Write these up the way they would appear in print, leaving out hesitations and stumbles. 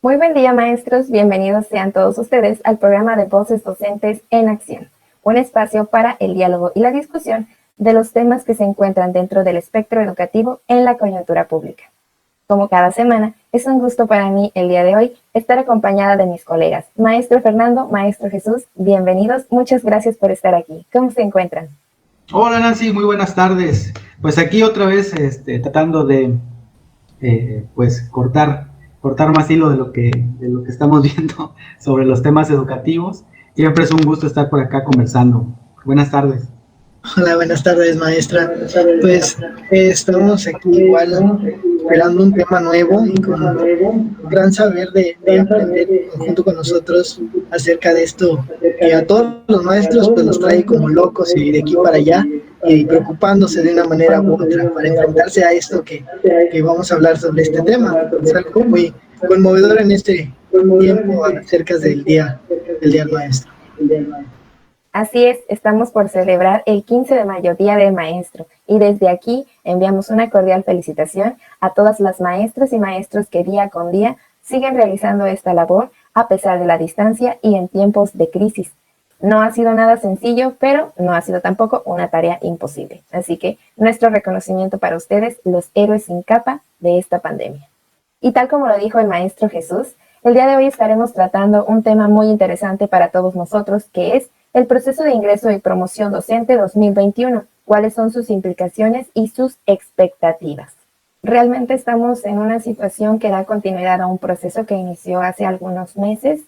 Muy buen día, maestros. Bienvenidos sean todos ustedes al programa de Voces Docentes en Acción, un espacio para el diálogo y la discusión de los temas que se encuentran dentro del espectro educativo en la coyuntura pública. Como cada semana, es un gusto para mí el día de hoy estar acompañada de mis colegas. Maestro Fernando, Maestro Jesús, bienvenidos. Muchas gracias por estar aquí. ¿Cómo se encuentran? Hola Nancy, muy buenas tardes. Pues aquí otra vez tratando de pues cortar más hilo de lo que estamos viendo sobre los temas educativos. Siempre es un gusto estar por acá conversando. Buenas tardes. Hola, buenas tardes, maestra. Pues estamos aquí igual esperando un tema nuevo y con gran saber de aprender junto con nosotros acerca de esto que a todos los maestros pues nos trae como locos y de aquí para allá y preocupándose de una manera u otra para enfrentarse a esto que vamos a hablar sobre este tema. Es algo muy conmovedor en este tiempo acerca del día del maestro. Así es, estamos por celebrar el 15 de mayo, Día del Maestro, y desde aquí enviamos una cordial felicitación a todas las maestras y maestros que día con día siguen realizando esta labor a pesar de la distancia y en tiempos de crisis. No ha sido nada sencillo, pero no ha sido tampoco una tarea imposible. Así que nuestro reconocimiento para ustedes, los héroes sin capa de esta pandemia. Y tal como lo dijo el maestro Jesús, el día de hoy estaremos tratando un tema muy interesante para todos nosotros, que es el proceso de ingreso y promoción docente 2021, cuáles son sus implicaciones y sus expectativas. Realmente estamos en una situación que da continuidad a un proceso que inició hace algunos meses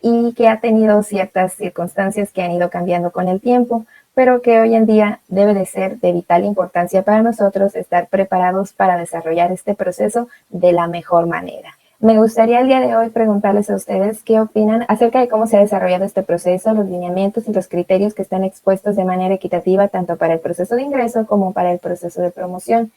y que ha tenido ciertas circunstancias que han ido cambiando con el tiempo, pero que hoy en día debe de ser de vital importancia para nosotros estar preparados para desarrollar este proceso de la mejor manera. Me gustaría el día de hoy preguntarles a ustedes qué opinan acerca de cómo se ha desarrollado este proceso, los lineamientos y los criterios que están expuestos de manera equitativa tanto para el proceso de ingreso como para el proceso de promoción.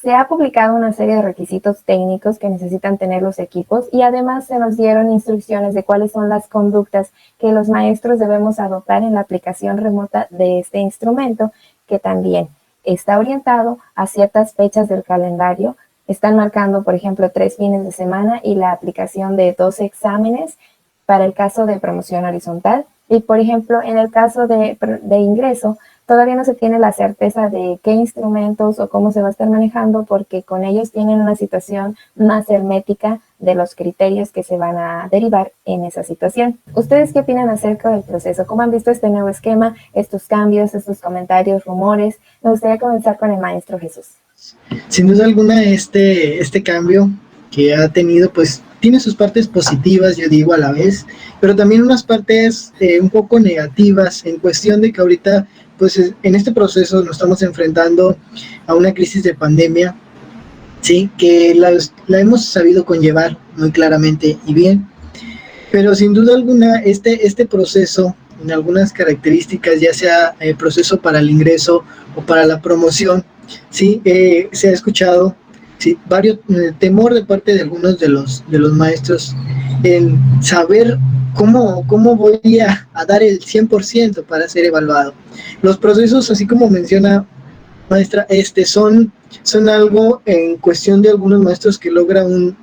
Se ha publicado una serie de requisitos técnicos que necesitan tener los equipos y además se nos dieron instrucciones de cuáles son las conductas que los maestros debemos adoptar en la aplicación remota de este instrumento, que también está orientado a ciertas fechas del calendario. Están marcando, por ejemplo, 3 fines de semana y la aplicación de 12 exámenes para el caso de promoción horizontal. Y, por ejemplo, en el caso de ingreso, todavía no se tiene la certeza de qué instrumentos o cómo se va a estar manejando, porque con ellos tienen una situación más hermética de los criterios que se van a derivar en esa situación. ¿Ustedes qué opinan acerca del proceso? ¿Cómo han visto este nuevo esquema, estos cambios, estos comentarios, rumores? Me gustaría comenzar con el maestro Jesús. Sin duda alguna, este cambio que ha tenido, pues tiene sus partes positivas, yo digo a la vez, pero también unas partes un poco negativas en cuestión de que ahorita, pues en este proceso nos estamos enfrentando a una crisis de pandemia, sí, que la hemos sabido conllevar muy claramente y bien, pero sin duda alguna este proceso, en algunas características, ya sea el proceso para el ingreso o para la promoción, sí, se ha escuchado, sí, varios temor de parte de algunos de los maestros en saber cómo voy a dar el 100% para ser evaluado. Los procesos, así como menciona maestra, son algo en cuestión de algunos maestros que logra un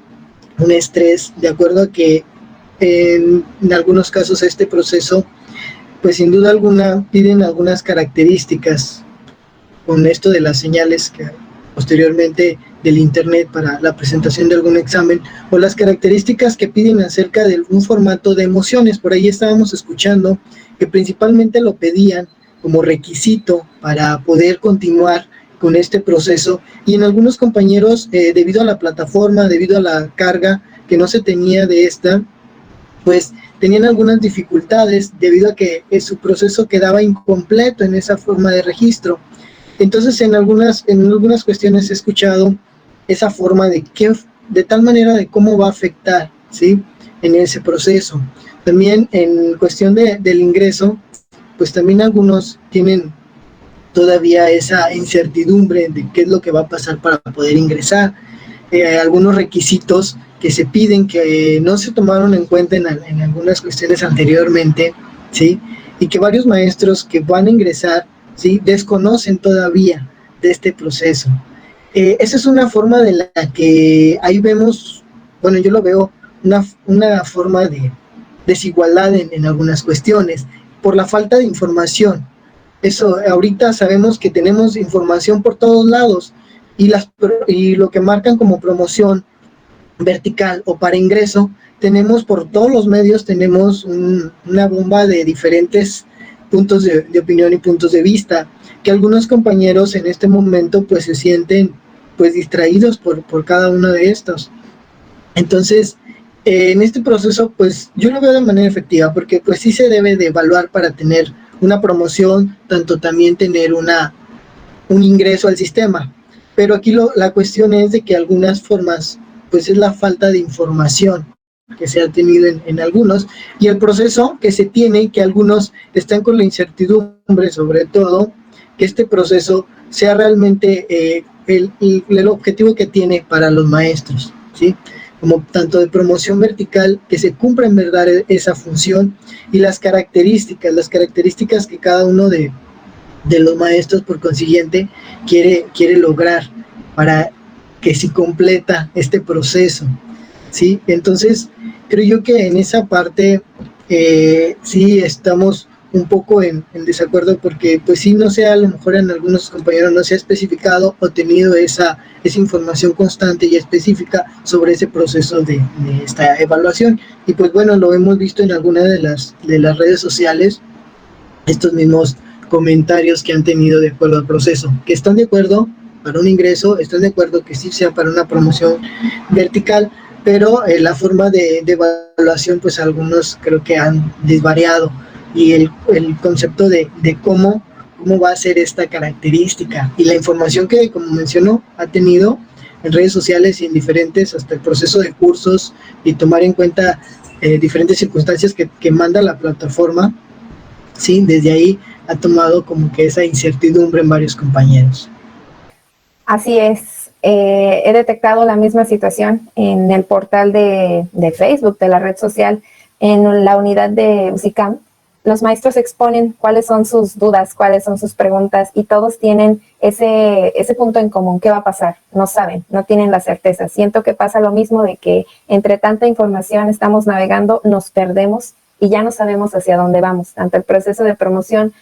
estrés, de acuerdo a que en algunos casos este proceso, pues sin duda alguna piden algunas características con esto de las señales que posteriormente del internet para la presentación de algún examen, o las características que piden acerca de un formato de emociones. Por ahí estábamos escuchando que principalmente lo pedían como requisito para poder continuar con este proceso, y en algunos compañeros, debido a la plataforma, debido a la carga que no se tenía de esta, pues tenían algunas dificultades debido a que su proceso quedaba incompleto en esa forma de registro. Entonces, en algunas cuestiones he escuchado esa forma de tal manera de cómo va a afectar, ¿sí?, en ese proceso. También en cuestión del ingreso, pues también algunos tienen todavía esa incertidumbre de qué es lo que va a pasar para poder ingresar. Algunos requisitos que se piden que no se tomaron en cuenta en algunas cuestiones anteriormente, ¿sí?, y que varios maestros que van a ingresar, ¿sí?, desconocen todavía de este proceso. Esa es una forma de la que ahí vemos, bueno, yo lo veo una forma de desigualdad en algunas cuestiones, por la falta de información. Eso, ahorita sabemos que tenemos información por todos lados, y lo que marcan como promoción vertical o para ingreso, tenemos por todos los medios, tenemos una bomba de diferentes puntos de opinión y puntos de vista, que algunos compañeros en este momento pues se sienten pues distraídos por cada uno de estos. Entonces, en este proceso pues yo lo veo de manera efectiva, porque pues sí se debe de evaluar para tener una promoción, tanto también tener un ingreso al sistema. Pero aquí la cuestión es de que algunas formas, pues es la falta de información que se ha tenido en algunos, y el proceso que se tiene, que algunos están con la incertidumbre, sobre todo, que este proceso sea realmente el objetivo que tiene para los maestros, ¿sí? Como tanto de promoción vertical, que se cumpla en verdad esa función, y las características que cada uno de los maestros por consiguiente quiere lograr para que se completa este proceso, ¿sí? Entonces creo yo que en esa parte sí estamos un poco en desacuerdo, porque pues sí, no sé, a lo mejor en algunos compañeros no se ha especificado o tenido esa información constante y específica sobre ese proceso de esta evaluación. Y pues bueno, lo hemos visto en algunas de las redes sociales, estos mismos comentarios que han tenido de acuerdo al proceso, que están de acuerdo para un ingreso, están de acuerdo que sí sea para una promoción vertical, pero la forma de evaluación, pues algunos creo que han desvariado, y el concepto de cómo va a ser esta característica, y la información que, como mencionó, ha tenido en redes sociales y en diferentes, hasta el proceso de cursos, y tomar en cuenta diferentes circunstancias que manda la plataforma, sí, desde ahí ha tomado como que esa incertidumbre en varios compañeros. Así es. He detectado la misma situación en el portal de Facebook, de la red social, en la unidad de UCICAM. Los maestros exponen cuáles son sus dudas, cuáles son sus preguntas, y todos tienen ese punto en común. ¿Qué va a pasar? No saben, no tienen la certeza. Siento que pasa lo mismo, de que entre tanta información estamos navegando, nos perdemos y ya no sabemos hacia dónde vamos. Tanto el proceso de promoción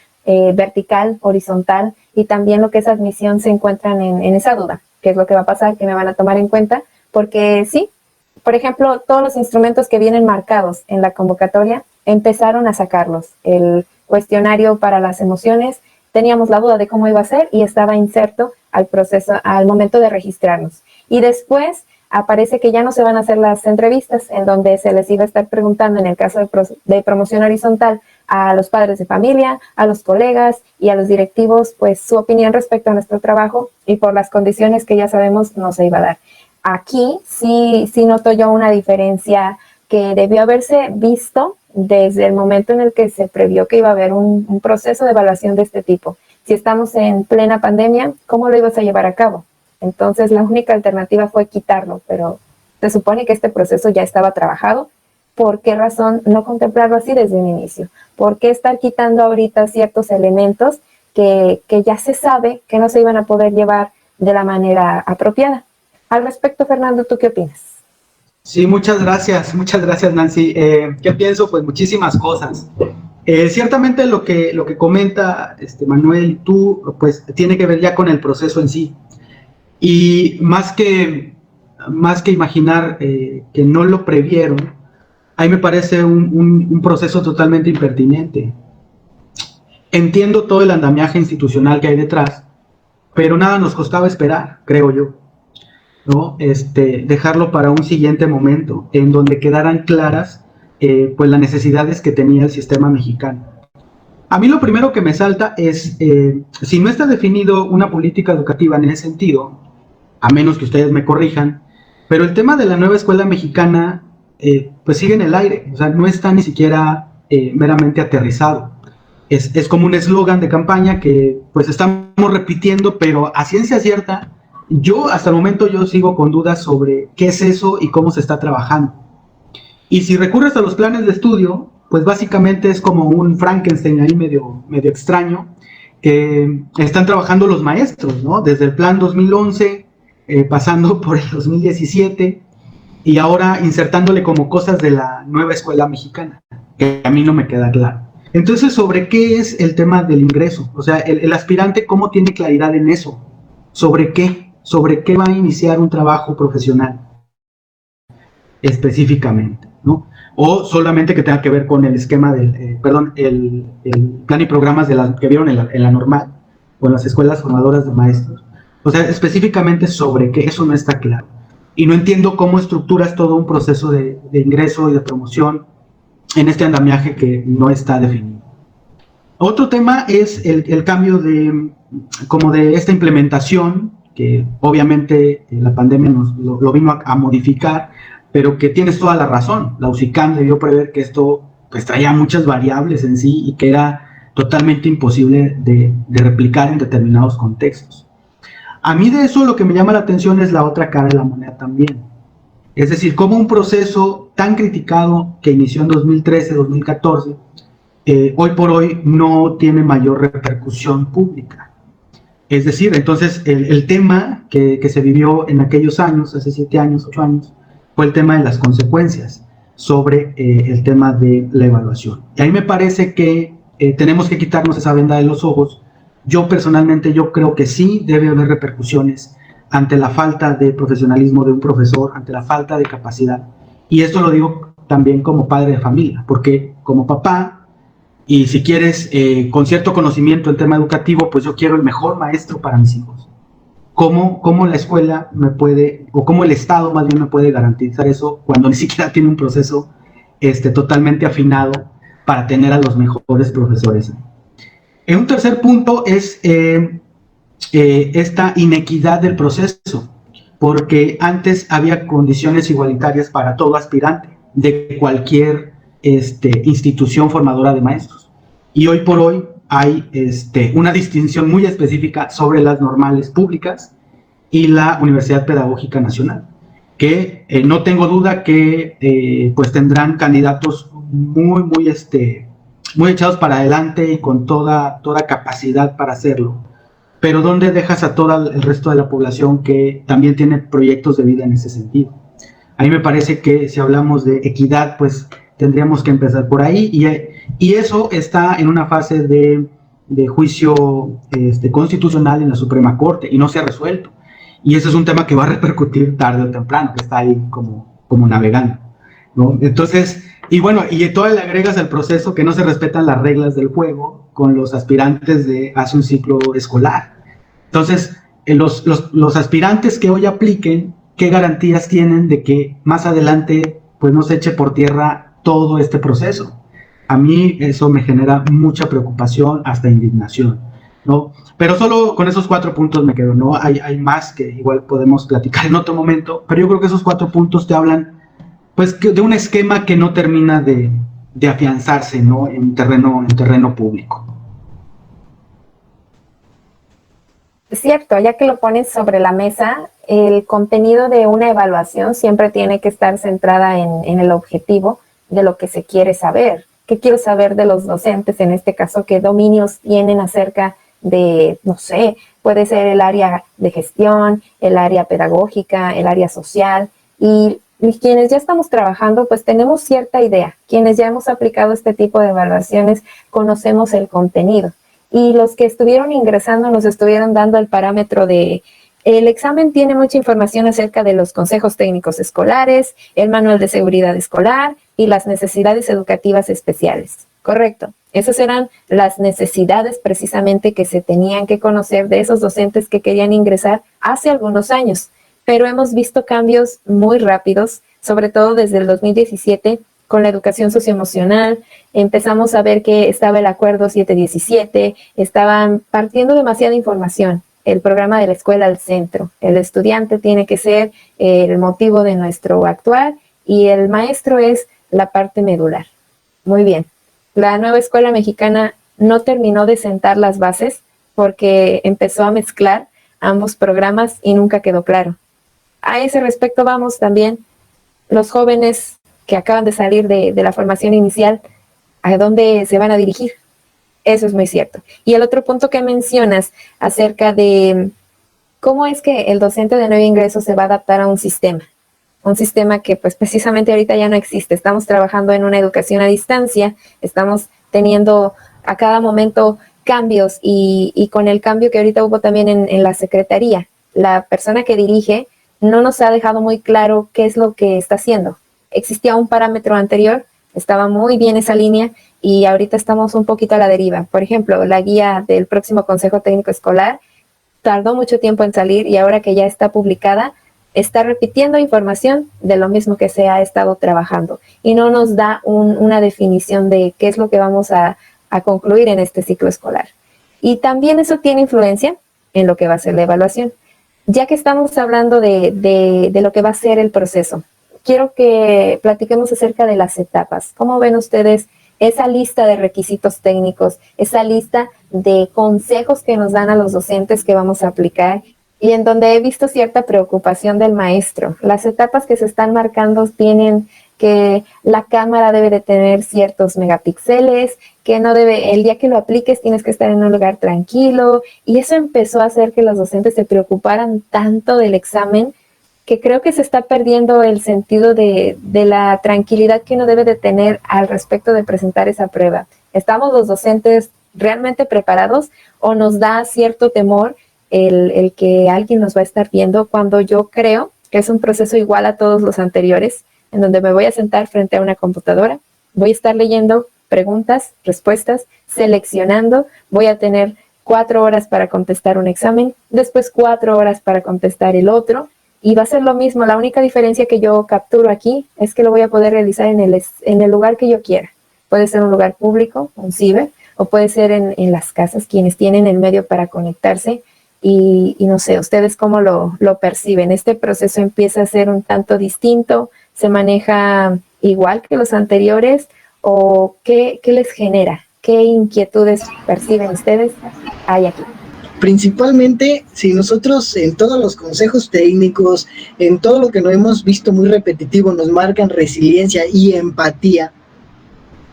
vertical, horizontal, y también lo que es admisión se encuentran en esa duda. ¿Qué es lo que va a pasar? ¿Qué me van a tomar en cuenta? Porque sí, por ejemplo, todos los instrumentos que vienen marcados en la convocatoria empezaron a sacarlos. El cuestionario para las emociones, teníamos la duda de cómo iba a ser y estaba inserto al proceso, al momento de registrarnos. Y después aparece que ya no se van a hacer las entrevistas, en donde se les iba a estar preguntando, en el caso de promoción horizontal, a los padres de familia, a los colegas y a los directivos, pues su opinión respecto a nuestro trabajo, y por las condiciones que ya sabemos no se iba a dar. Aquí sí noto yo una diferencia que debió haberse visto desde el momento en el que se previó que iba a haber un proceso de evaluación de este tipo. Si estamos en plena pandemia, ¿cómo lo ibas a llevar a cabo? Entonces la única alternativa fue quitarlo, pero se supone que este proceso ya estaba trabajado. ¿Por qué razón no contemplarlo así desde un inicio? ¿Por qué estar quitando ahorita ciertos elementos que ya se sabe que no se iban a poder llevar de la manera apropiada? Al respecto, Fernando, ¿tú qué opinas? Sí, muchas gracias, Nancy. ¿Qué pienso? Pues muchísimas cosas. Ciertamente lo que comenta Manuel y tú, pues tiene que ver ya con el proceso en sí. Y más que imaginar que no lo previeron, ahí me parece un proceso totalmente impertinente. Entiendo todo el andamiaje institucional que hay detrás, pero nada nos costaba esperar, creo yo, ¿no? Dejarlo para un siguiente momento, en donde quedaran claras pues las necesidades que tenía el sistema mexicano. A mí lo primero que me salta es, si no está definido una política educativa en ese sentido, a menos que ustedes me corrijan, pero el tema de la nueva escuela mexicana pues sigue en el aire, o sea, no está ni siquiera meramente aterrizado. Es como un eslogan de campaña que pues estamos repitiendo, pero a ciencia cierta, yo hasta el momento yo sigo con dudas sobre qué es eso y cómo se está trabajando. Y si recurres a los planes de estudio, pues básicamente es como un Frankenstein ahí medio extraño, que están trabajando los maestros, ¿no? Desde el plan 2011, pasando por el 2017, y ahora insertándole como cosas de la nueva escuela mexicana, que a mí no me queda claro. Entonces, ¿sobre qué es el tema del ingreso? O sea, el aspirante, ¿cómo tiene claridad en eso? ¿Sobre qué? ¿Sobre qué va a iniciar un trabajo profesional específicamente? ¿No? O solamente que tenga que ver con el esquema del, el plan y programas que vieron en la normal o en las escuelas formadoras de maestros. O sea, específicamente sobre qué, eso no está claro. Y no entiendo cómo estructuras todo un proceso de ingreso y de promoción en este andamiaje que no está definido. Otro tema es el cambio de, como de esta implementación, que obviamente la pandemia lo vino a modificar, pero que tienes toda la razón. La UCICAM debió prever que esto pues traía muchas variables en sí y que era totalmente imposible de replicar en determinados contextos. A mí de eso lo que me llama la atención es la otra cara de la moneda también. Es decir, cómo un proceso tan criticado que inició en 2013, 2014, hoy por hoy no tiene mayor repercusión pública. Es decir, entonces el tema que se vivió en aquellos años, hace 7 años, 8 años, fue el tema de las consecuencias sobre el tema de la evaluación. Y ahí me parece que tenemos que quitarnos esa venda de los ojos. Yo personalmente, yo creo que sí debe haber repercusiones ante la falta de profesionalismo de un profesor, ante la falta de capacidad. Y esto lo digo también como padre de familia, porque como papá, y si quieres, con cierto conocimiento en tema educativo, pues yo quiero el mejor maestro para mis hijos. ¿Cómo la escuela me puede, o cómo el Estado más bien me puede garantizar eso cuando ni siquiera tiene un proceso totalmente afinado para tener a los mejores profesores? Un tercer punto es esta inequidad del proceso, porque antes había condiciones igualitarias para todo aspirante de cualquier institución formadora de maestros. Y hoy por hoy hay una distinción muy específica sobre las normales públicas y la Universidad Pedagógica Nacional, que no tengo duda que pues tendrán candidatos muy echados para adelante y con toda capacidad para hacerlo. Pero ¿dónde dejas a todo el resto de la población que también tiene proyectos de vida en ese sentido? A mí me parece que si hablamos de equidad, pues tendríamos que empezar por ahí, y eso está en una fase de juicio constitucional en la Suprema Corte y no se ha resuelto. Y ese es un tema que va a repercutir tarde o temprano, que está ahí como navegando, ¿no? Entonces, y bueno, y todo le agregas al proceso que no se respetan las reglas del juego con los aspirantes de hace un ciclo escolar. Entonces, los aspirantes que hoy apliquen, ¿qué garantías tienen de que más adelante pues no se eche por tierra todo este proceso? A mí eso me genera mucha preocupación, hasta indignación, ¿no? Pero solo con esos 4 puntos me quedo, ¿no? Hay más que igual podemos platicar en otro momento, pero yo creo que esos 4 puntos te hablan pues de un esquema que no termina de afianzarse, ¿no? En terreno público. Cierto, ya que lo pones sobre la mesa, el contenido de una evaluación siempre tiene que estar centrada en el objetivo de lo que se quiere saber. ¿Qué quiero saber de los docentes en este caso? ¿Qué dominios tienen acerca de, no sé, puede ser el área de gestión, el área pedagógica, el área social? Y quienes ya estamos trabajando, pues tenemos cierta idea. Quienes ya hemos aplicado este tipo de evaluaciones, conocemos el contenido. Y los que estuvieron ingresando nos estuvieron dando el parámetro de el examen tiene mucha información acerca de los consejos técnicos escolares, el manual de seguridad escolar y las necesidades educativas especiales. Correcto. Esas eran las necesidades precisamente que se tenían que conocer de esos docentes que querían ingresar hace algunos años. Pero hemos visto cambios muy rápidos, sobre todo desde el 2017, con la educación socioemocional. Empezamos a ver que estaba el acuerdo 717, estaban partiendo demasiada información. El programa de la escuela al centro. El estudiante tiene que ser el motivo de nuestro actuar y el maestro es la parte medular. Muy bien. La nueva escuela mexicana no terminó de sentar las bases porque empezó a mezclar ambos programas y nunca quedó claro. A ese respecto vamos también los jóvenes que acaban de salir de la formación inicial, ¿a dónde se van a dirigir? Eso es muy cierto. Y el otro punto que mencionas acerca de cómo es que el docente de nuevo ingreso se va a adaptar a un sistema. un sistema que pues precisamente ahorita ya no existe. Estamos trabajando en una educación a distancia, estamos teniendo a cada momento cambios y con el cambio que ahorita hubo también en la secretaría, la persona que dirige no nos ha dejado muy claro qué es lo que está haciendo. Existía un parámetro anterior, estaba muy bien esa línea y ahorita estamos un poquito a la deriva. Por ejemplo, la guía del próximo Consejo Técnico Escolar tardó mucho tiempo en salir y ahora que ya está publicada, está repitiendo información de lo mismo que se ha estado trabajando y no nos da una definición de qué es lo que vamos a concluir en este ciclo escolar. Y también eso tiene influencia en lo que va a ser la evaluación. Ya que estamos hablando de lo que va a ser el proceso, quiero que platiquemos acerca de las etapas. ¿Cómo ven ustedes esa lista de requisitos técnicos, esa lista de consejos que nos dan a los docentes que vamos a aplicar y en donde he visto cierta preocupación del maestro? Las etapas que se están marcando tienen que la cámara debe de tener ciertos megapíxeles, que no debe, el día que lo apliques tienes que estar en un lugar tranquilo, y eso empezó a hacer que los docentes se preocuparan tanto del examen que creo que se está perdiendo el sentido de la tranquilidad que uno debe de tener al respecto de presentar esa prueba. ¿Estamos los docentes realmente preparados o nos da cierto temor el que alguien nos va a estar viendo, cuando yo creo que es un proceso igual a todos los anteriores, en donde me voy a sentar frente a una computadora, voy a estar leyendo preguntas, respuestas, seleccionando, voy a tener 4 horas para contestar un examen, después 4 horas para contestar el otro, y va a ser lo mismo. La única diferencia que yo capturo aquí es que lo voy a poder realizar en el lugar que yo quiera. Puede ser un lugar público, un ciber, o puede ser en las casas, quienes tienen el medio para conectarse. Y no sé, ¿ustedes cómo lo perciben? ¿Este proceso empieza a ser un tanto distinto? ¿Se maneja igual que los anteriores? ¿O qué les genera? ¿Qué inquietudes perciben ustedes? Hay aquí. Principalmente, si nosotros en todos los consejos técnicos, en todo lo que no hemos visto muy repetitivo, nos marcan resiliencia y empatía.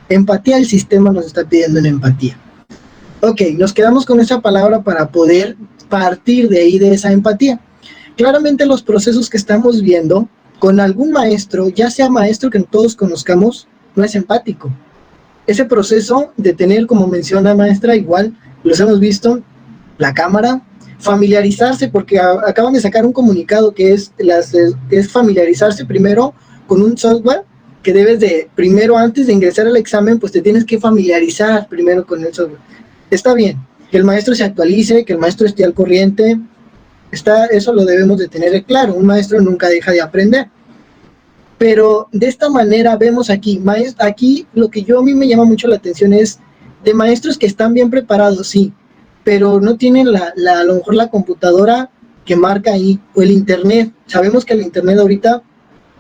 Empatía, el sistema nos está pidiendo en empatía. Ok, nos quedamos con esa palabra para poder partir de ahí, de esa empatía. Claramente los procesos que estamos viendo con algún maestro, ya sea maestro que todos conozcamos, no es empático. Ese proceso de tener, como menciona maestra, igual los hemos visto, la cámara, familiarizarse, porque acaban de sacar un comunicado que es familiarizarse primero con un software que debes de, primero antes de ingresar al examen, pues te tienes que familiarizar primero con el software. Está bien, que el maestro se actualice, que el maestro esté al corriente, eso lo debemos de tener claro, un maestro nunca deja de aprender. Pero de esta manera vemos aquí lo que a mí me llama mucho la atención es de maestros que están bien preparados, sí, pero no tienen a lo mejor la computadora que marca ahí, o el internet. Sabemos que el internet ahorita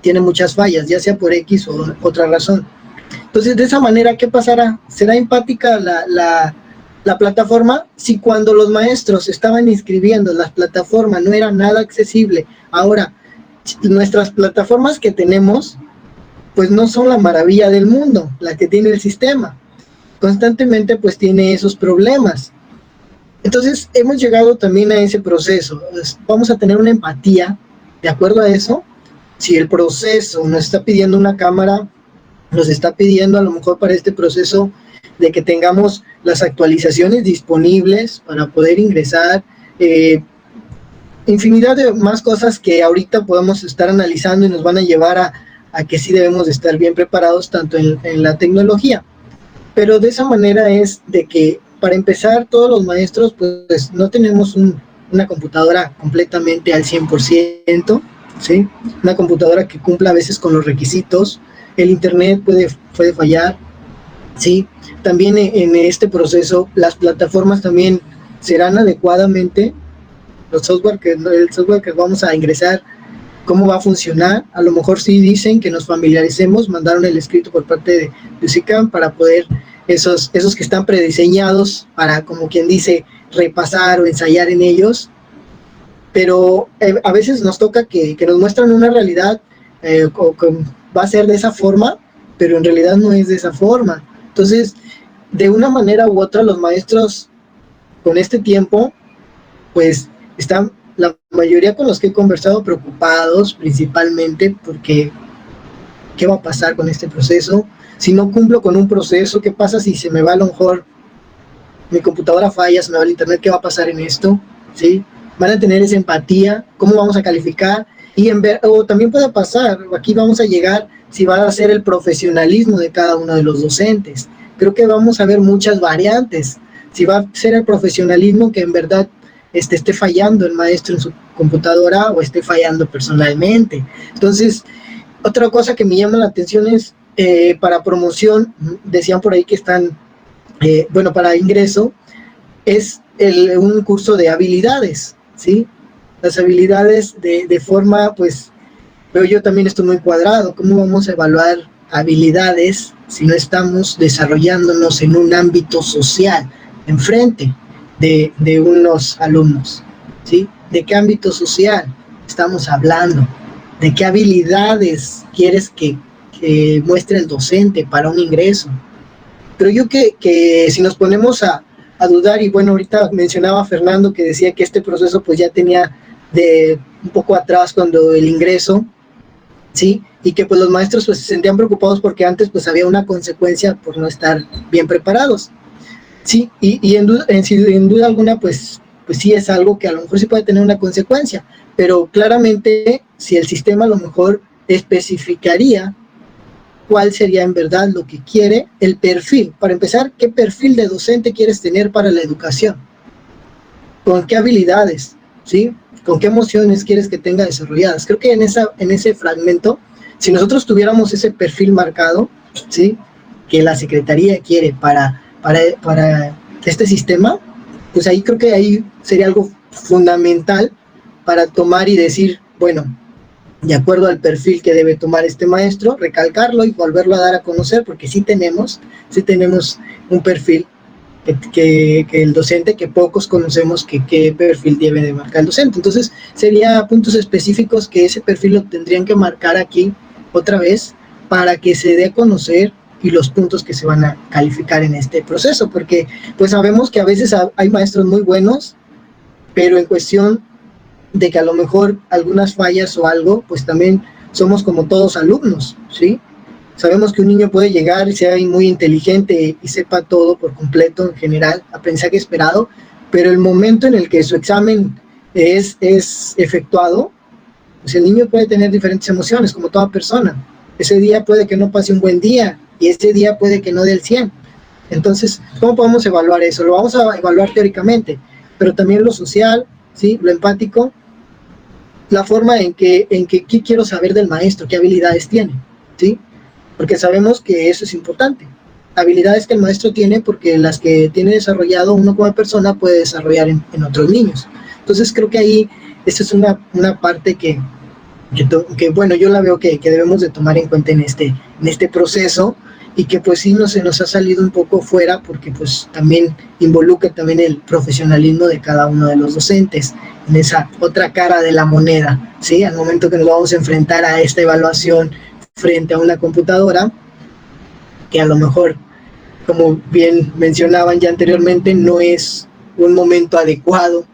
tiene muchas fallas, ya sea por X o otra razón. Entonces, de esa manera, ¿qué pasará? ¿Será empática la plataforma? Si cuando los maestros estaban inscribiendo, la plataforma no era nada accesible, ahora nuestras plataformas que tenemos, pues no son la maravilla del mundo, la que tiene el sistema. Constantemente pues tiene esos problemas. Entonces hemos llegado también a ese proceso. Vamos a tener una empatía de acuerdo a eso. Si el proceso nos está pidiendo una cámara, nos está pidiendo a lo mejor para este proceso de que tengamos las actualizaciones disponibles para poder ingresar, infinidad de más cosas que ahorita podemos estar analizando y nos van a llevar a que sí debemos de estar bien preparados tanto en la tecnología. Pero de esa manera es de que para empezar todos los maestros pues no tenemos una computadora completamente al 100%, ¿sí? Una computadora que cumpla a veces con los requisitos, el internet puede fallar, ¿sí? También en este proceso las plataformas también serán adecuadamente, el software que vamos a ingresar, cómo va a funcionar. A lo mejor sí dicen que nos familiaricemos, mandaron el escrito por parte de SICAM para poder esos que están prediseñados para, como quien dice, repasar o ensayar en ellos, pero a veces nos toca que nos muestran una realidad o que va a ser de esa forma, pero en realidad no es de esa forma. Entonces, de una manera u otra, los maestros con este tiempo pues están la mayoría con los que he conversado preocupados principalmente porque ¿qué va a pasar con este proceso? Si no cumplo con un proceso, ¿qué pasa si se me va a lo mejor mi computadora falla, se me va el internet? ¿Qué va a pasar en esto? ¿Sí? Van a tener esa empatía, ¿cómo vamos a calificar? Y o también puede pasar, aquí vamos a llegar si va a ser el profesionalismo de cada uno de los docentes. Creo que vamos a ver muchas variantes. Si va a ser el profesionalismo que en verdad esté fallando el maestro en su computadora o esté fallando personalmente. Entonces, otra cosa que me llama la atención es para promoción, decían por ahí que están, bueno, para ingreso, es un curso de habilidades, ¿sí? Las habilidades de forma, pues, pero yo también estoy muy cuadrado. ¿Cómo vamos a evaluar habilidades si no estamos desarrollándonos en un ámbito social, enfrente de unos alumnos? ¿Sí? ¿De qué ámbito social estamos hablando? ¿De qué habilidades quieres que muestre el docente para un ingreso? Pero yo que si nos ponemos a dudar, y bueno, ahorita mencionaba Fernando que decía que este proceso pues ya tenía de un poco atrás cuando el ingreso, ¿sí? Y que pues los maestros pues se sentían preocupados porque antes pues había una consecuencia por no estar bien preparados, ¿sí? Y en duda alguna pues sí es algo que a lo mejor sí puede tener una consecuencia, pero claramente si el sistema a lo mejor especificaría cuál sería en verdad lo que quiere, el perfil. Para empezar, ¿qué perfil de docente quieres tener para la educación? ¿Con qué habilidades? ¿Sí? ¿Con qué emociones quieres que tenga desarrolladas? Creo que en ese fragmento, si nosotros tuviéramos ese perfil marcado, ¿sí? Que la Secretaría quiere para este sistema, pues ahí creo que ahí sería algo fundamental para tomar y decir, bueno, de acuerdo al perfil que debe tomar este maestro, recalcarlo y volverlo a dar a conocer, porque sí tenemos un perfil que el docente, que pocos conocemos qué perfil debe de marcar el docente. Entonces, sería puntos específicos que ese perfil lo tendrían que marcar aquí otra vez para que se dé a conocer y los puntos que se van a calificar en este proceso, porque pues sabemos que a veces hay maestros muy buenos, pero en cuestión de que a lo mejor algunas fallas o algo, pues también somos como todos alumnos, ¿sí? Sabemos que un niño puede llegar y sea muy inteligente y sepa todo por completo en general, aprendizaje esperado, pero el momento en el que su examen es efectuado, pues el niño puede tener diferentes emociones, como toda persona. Ese día puede que no pase un buen día y ese día puede que no dé el 100. Entonces, ¿cómo podemos evaluar eso? Lo vamos a evaluar teóricamente, pero también lo social, ¿sí? Lo empático, la forma en que qué quiero saber del maestro, qué habilidades tiene, ¿sí? Porque sabemos que eso es importante. Habilidades que el maestro tiene, porque las que tiene desarrollado uno como persona puede desarrollar en otros niños. Entonces creo que ahí esta es una parte que bueno, yo la veo que debemos de tomar en cuenta en este proceso, y que pues sí se nos ha salido un poco fuera, porque pues también involucra también el profesionalismo de cada uno de los docentes en esa otra cara de la moneda, ¿sí? Al momento que nos vamos a enfrentar a esta evaluación frente a una computadora, que a lo mejor, como bien mencionaban ya anteriormente, no es un momento adecuado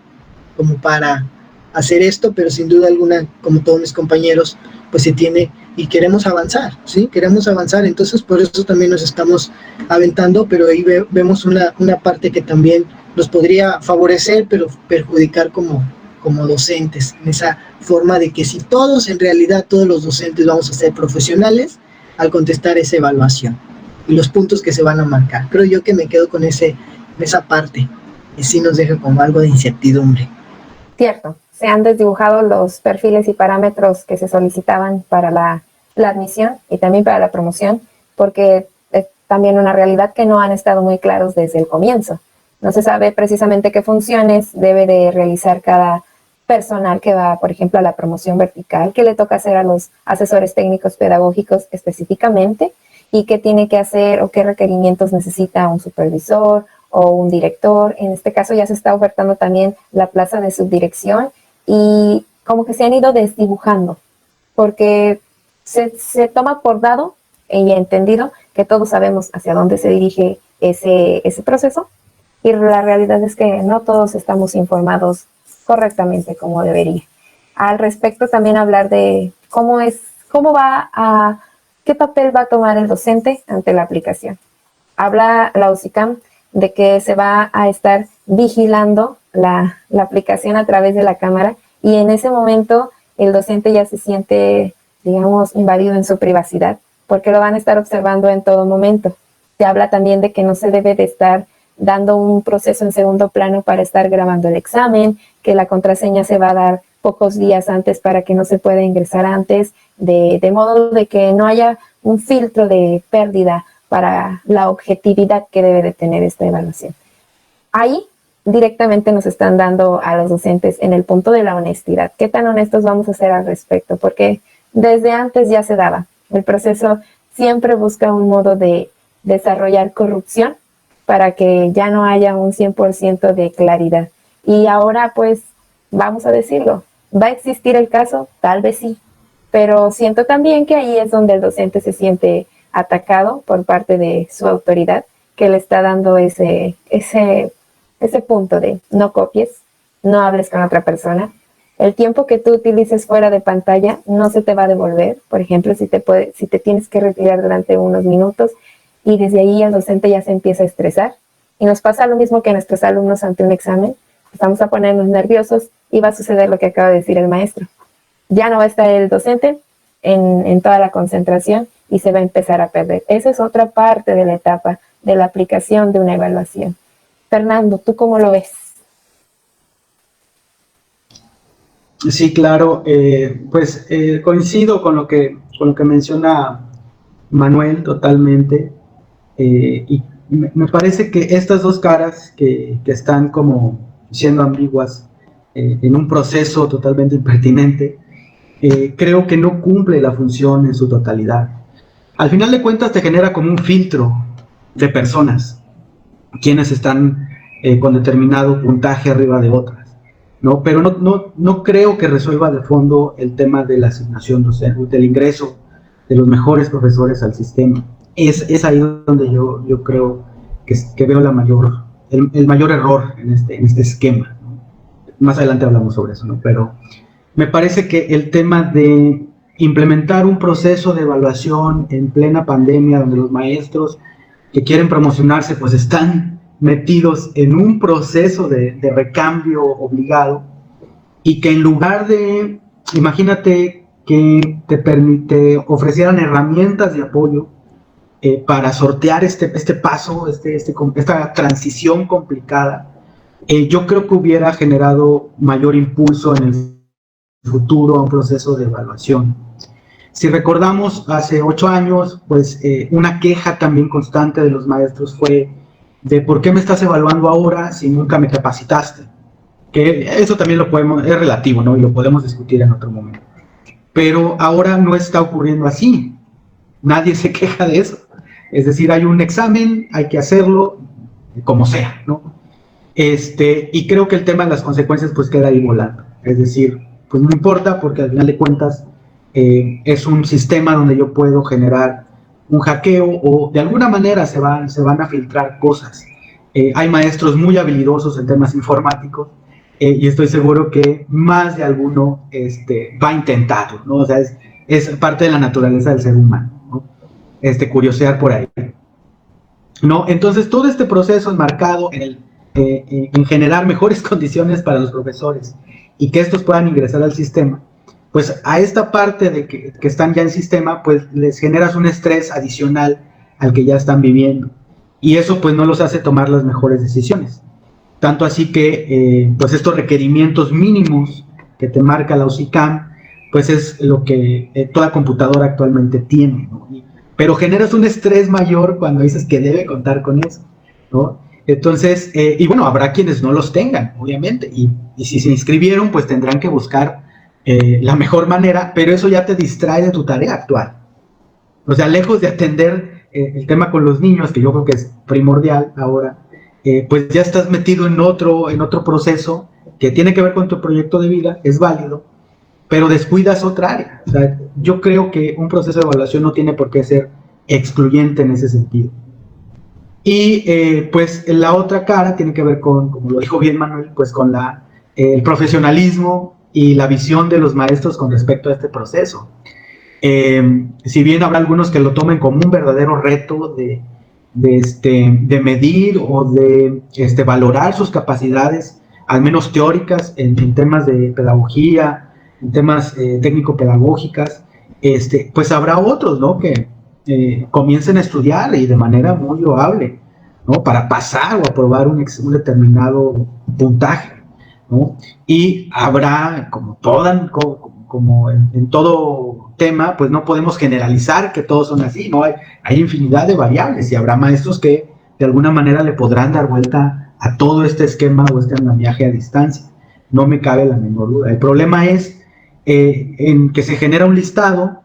como para hacer esto, pero sin duda alguna, como todos mis compañeros, pues se tiene y queremos avanzar, ¿sí? Queremos avanzar, entonces por eso también nos estamos aventando, pero ahí vemos una parte que también nos podría favorecer, pero perjudicar como docentes, en esa forma de que si todos, en realidad todos los docentes vamos a ser profesionales al contestar esa evaluación y los puntos que se van a marcar. Creo yo que me quedo con esa parte, y sí nos deja como algo de incertidumbre. Cierto, se han desdibujado los perfiles y parámetros que se solicitaban para la admisión y también para la promoción, porque es también una realidad que no han estado muy claros desde el comienzo. No se sabe precisamente qué funciones debe de realizar cada personal que va, por ejemplo, a la promoción vertical, qué le toca hacer a los asesores técnicos pedagógicos específicamente, y qué tiene que hacer o qué requerimientos necesita un supervisor o un director. En este caso ya se está ofertando también la plaza de subdirección, y como que se han ido desdibujando, porque se toma por dado y entendido que todos sabemos hacia dónde se dirige ese proceso, y la realidad es que no todos estamos informados correctamente como debería. Al respecto también hablar de qué papel va a tomar el docente ante la aplicación. Habla la UCICAM de que se va a estar vigilando la aplicación a través de la cámara, y en ese momento el docente ya se siente, digamos, invadido en su privacidad, porque lo van a estar observando en todo momento. Se habla también de que no se debe de estar dando un proceso en segundo plano para estar grabando el examen, que la contraseña se va a dar pocos días antes para que no se pueda ingresar antes, de modo de que no haya un filtro de pérdida para la objetividad que debe de tener esta evaluación. Ahí directamente nos están dando a los docentes en el punto de la honestidad. ¿Qué tan honestos vamos a ser al respecto? Porque desde antes ya se daba. El proceso siempre busca un modo de desarrollar corrupción para que ya no haya un 100% de claridad. Y ahora, pues, vamos a decirlo, ¿va a existir el caso? Tal vez sí. Pero siento también que ahí es donde el docente se siente atacado por parte de su autoridad, que le está dando ese punto de no copies, no hables con otra persona. El tiempo que tú utilices fuera de pantalla no se te va a devolver. Por ejemplo, si te tienes que retirar durante unos minutos, y desde ahí el docente ya se empieza a estresar. Y nos pasa lo mismo que a nuestros alumnos ante un examen. Vamos a ponernos nerviosos y va a suceder lo que acaba de decir el maestro. Ya no va a estar el docente en toda la concentración y se va a empezar a perder. Esa es otra parte de la etapa de la aplicación de una evaluación. Fernando, ¿tú cómo lo ves? Sí, claro, coincido con lo que menciona Manuel totalmente, y me parece que estas dos caras que están como siendo ambiguas en un proceso totalmente impertinente, creo que no cumple la función en su totalidad. Al final de cuentas te genera como un filtro de personas, quienes están con determinado puntaje arriba de otras, ¿no? Pero no creo que resuelva de fondo el tema de la asignación docente, del ingreso de los mejores profesores al sistema. Es ahí donde yo creo que veo el mayor error en este esquema, ¿no? Más adelante hablamos sobre eso, ¿no? Pero me parece que el tema de implementar un proceso de evaluación en plena pandemia, donde los maestros que quieren promocionarse pues están metidos en un proceso de recambio obligado, y que en lugar de, imagínate que te ofrecieran herramientas de apoyo para sortear este paso, esta transición complicada, yo creo que hubiera generado mayor impulso en el futuro a un proceso de evaluación. Si recordamos, hace 8 años, pues una queja también constante de los maestros fue de ¿por qué me estás evaluando ahora si nunca me capacitaste? Que eso también es relativo, ¿no? Y lo podemos discutir en otro momento. Pero ahora no está ocurriendo así. Nadie se queja de eso. Es decir, hay un examen, hay que hacerlo como sea, ¿no? Y creo que el tema de las consecuencias pues queda ahí volando. Es decir, pues no importa, porque al final de cuentas es un sistema donde yo puedo generar un hackeo, o de alguna manera se van a filtrar cosas. Hay maestros muy habilidosos en temas informáticos, y estoy seguro que más de alguno va a intentarlo, ¿no? O sea, es parte de la naturaleza del ser humano, ¿no? Curiosear por ahí, ¿no? Entonces, todo este proceso enmarcado en generar mejores condiciones para los profesores y que estos puedan ingresar al sistema, pues a esta parte de que están ya en sistema, pues les generas un estrés adicional al que ya están viviendo, y eso pues no los hace tomar las mejores decisiones. Tanto así que pues estos requerimientos mínimos que te marca la UCICAM, pues es lo que toda computadora actualmente tiene, ¿no? Pero generas un estrés mayor cuando dices que debe contar con eso, ¿no? Entonces, y bueno, habrá quienes no los tengan, obviamente, y si se inscribieron, pues tendrán que buscar la mejor manera, pero eso ya te distrae de tu tarea actual. O sea, lejos de atender el tema con los niños, que yo creo que es primordial ahora, pues ya estás metido en otro proceso que tiene que ver con tu proyecto de vida, es válido, pero descuidas otra área. O sea, yo creo que un proceso de evaluación no tiene por qué ser excluyente en ese sentido. Y pues la otra cara tiene que ver con, como lo dijo bien Manuel, pues con la el profesionalismo y la visión de los maestros con respecto a este proceso. Si bien habrá algunos que lo tomen como un verdadero reto de medir o de valorar sus capacidades, al menos teóricas, en temas de pedagogía, en temas técnico-pedagógicas, pues habrá otros, ¿no?, que comiencen a estudiar y de manera muy loable, ¿no?, para pasar o aprobar un determinado puntaje, ¿no? Y habrá, como en todo tema, pues no podemos generalizar que todos son así, ¿no? Hay infinidad de variables y habrá maestros que de alguna manera le podrán dar vuelta a todo este esquema o este andamiaje a distancia. No me cabe la menor duda. El problema es en que se genera un listado